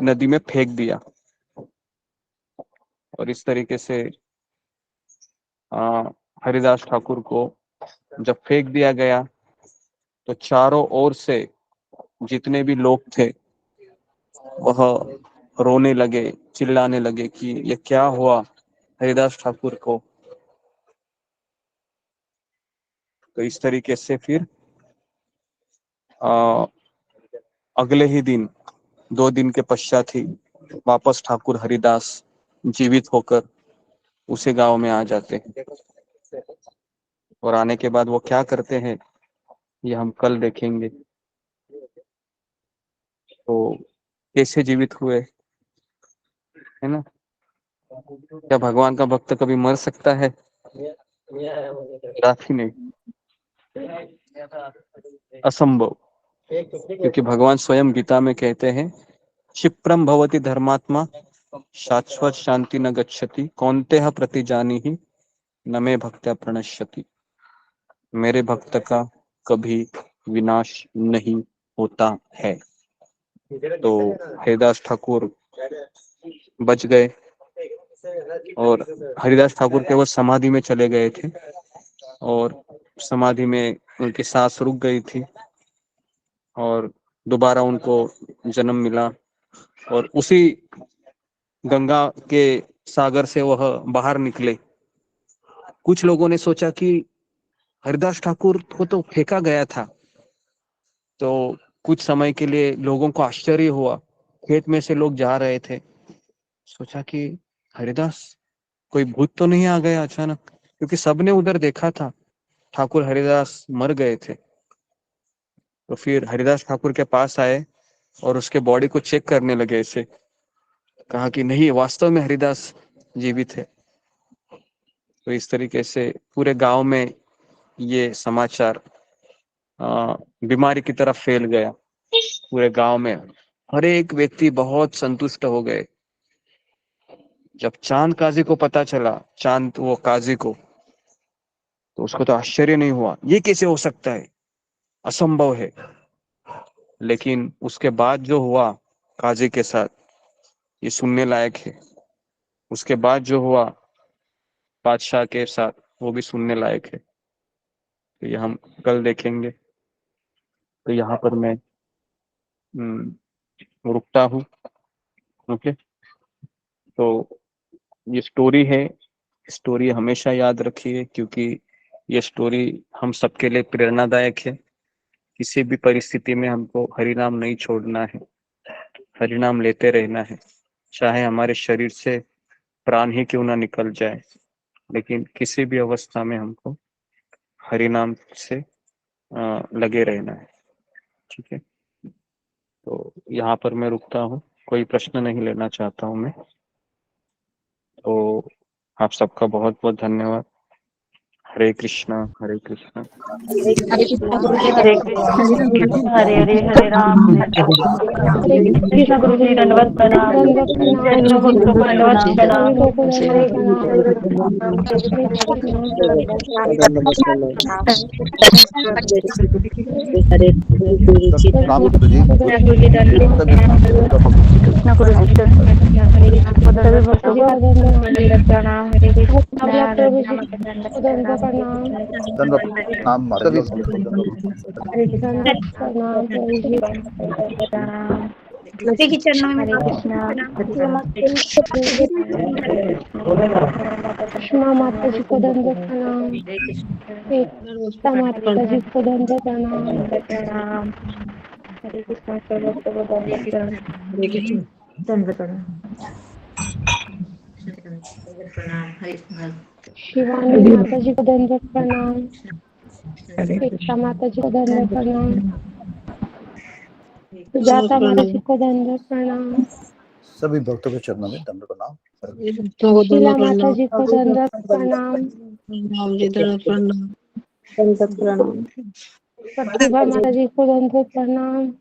नदी में फेंक दिया। और इस तरीके से हरिदास ठाकुर को जब फेंक दिया गया तो चारों ओर से जितने भी लोग थे वह रोने लगे, चिल्लाने लगे कि ये क्या हुआ हरिदास ठाकुर को। तो इस तरीके से फिर अगले ही दिन 2 दिन के पश्चात ही वापस ठाकुर हरिदास जीवित होकर उसी गांव में आ जाते हैं। और आने के बाद वो क्या करते हैं ये हम कल देखेंगे। तो कैसे जीवित हुए, है ना? क्या भगवान का भक्त कभी मर सकता है? ही नहीं, असंभव। क्योंकि भगवान स्वयं गीता में कहते हैं क्षिप्रम भवति धर्मात्मा शाश्वत शांति न गच्छति कौन्तेह प्रतिजानीहि न मे भक्त्या प्रणश्यति। मेरे भक्त का कभी विनाश नहीं होता है। तो हरिदास ठाकुर बच गए और हरिदास ठाकुर केवल समाधि में चले गए थे और समाधि में उनकी सांस रुक गई थी और दोबारा उनको जन्म मिला और उसी गंगा के सागर से वह बाहर निकले। कुछ लोगों ने सोचा कि हरिदास ठाकुर को तो फेंका गया था, तो कुछ समय के लिए लोगों को आश्चर्य हुआ। खेत में से लोग जा रहे थे, सोचा कि हरिदास कोई भूत तो नहीं आ गया अचानक, क्योंकि सबने उधर देखा था ठाकुर हरिदास मर गए थे। तो फिर हरिदास ठाकुर के पास आए और उसके बॉडी को चेक करने लगे, ऐसे कहा कि नहीं, वास्तव में हरिदास जीवित है। तो इस तरीके से पूरे गांव में ये समाचार बीमारी की तरफ फैल गया। पूरे गांव में हर एक व्यक्ति बहुत संतुष्ट हो गए। जब चांद काजी को पता चला, चांद वो काजी को, तो उसको तो आश्चर्य नहीं हुआ, ये कैसे हो सकता है, असंभव है। लेकिन उसके बाद जो हुआ काजी के साथ, ये सुनने लायक है। उसके बाद जो हुआ बादशाह के साथ, वो भी सुनने लायक है। तो ये हम कल देखेंगे। तो यहाँ पर मैं रुकता हूँ। ओके, तो ये स्टोरी है, स्टोरी हमेशा याद रखिए, क्योंकि ये स्टोरी हम सबके लिए प्रेरणादायक है। किसी भी परिस्थिति में हमको हरिनाम नहीं छोड़ना है, हरिनाम लेते रहना है, चाहे हमारे शरीर से प्राण ही क्यों ना निकल जाए, लेकिन किसी भी अवस्था में हमको हरिनाम से लगे रहना है। ठीक है, तो यहाँ पर मैं रुकता हूँ, कोई प्रश्न नहीं लेना चाहता हूँ मैं। तो आप सबका बहुत बहुत धन्यवाद। हरे कृष्णा हरे कृष्णा। हरे कृष्णा गुरु जी, हरे कृष्णा, हरे हरे, हरे राम, हरे कृष्णा गुरु जी, दंडवत प्रणाम, जैनों भक्तों को दंडवत प्रणाम, हरे गुरु जी राम गुरु जी, गुरु जी दंडवत कृष्णा गुरु जी दंडवत प्रणाम, हरे कृष्णा दंडवत प्रणाम, नाम हरे प्रणाम, उसी के चरणों में हरे कृष्णा माता जी को दंडवत प्रणाम, माता जी को दंडवत प्रणाम। हरे कृष्णा सब भक्तों को दंडवत प्रणाम। हरे कृष्ण। दंडवत प्रणाम। शिवानी माता जी को दंडवत प्रणाम। एकता माता जी को दंडवत प्रणाम। सुजाता माता जी को दंडवत प्रणाम। सभी भक्तों के चरणों में दंड प्रणाम। शीला माता जी को दंडवत प्रणाम। दंडवत प्रणाम। प्रतिभा माता जी को दंडवत प्रणाम।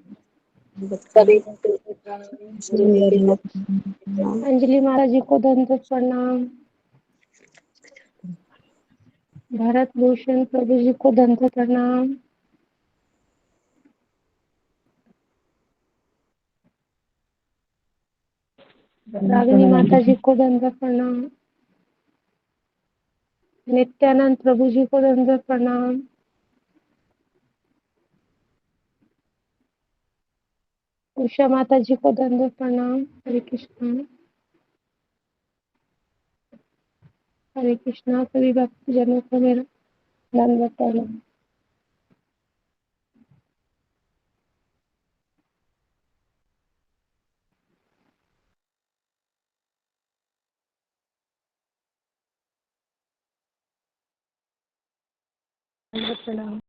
अंजलि माता जी को दंडवत प्रणाम। भरत भूषण प्रभु जी को दंडवत प्रणाम। रागिनी माता जी को दंडवत प्रणाम। नित्यानंद प्रभु जी को दंडवत प्रणाम। उषा माता जी को दंडवत प्रणाम। हरे कृष्णा। हरे कृष्णा। सभी भक्त जनों को मेरा दंडवत प्रणाम। दंडवत प्रणाम।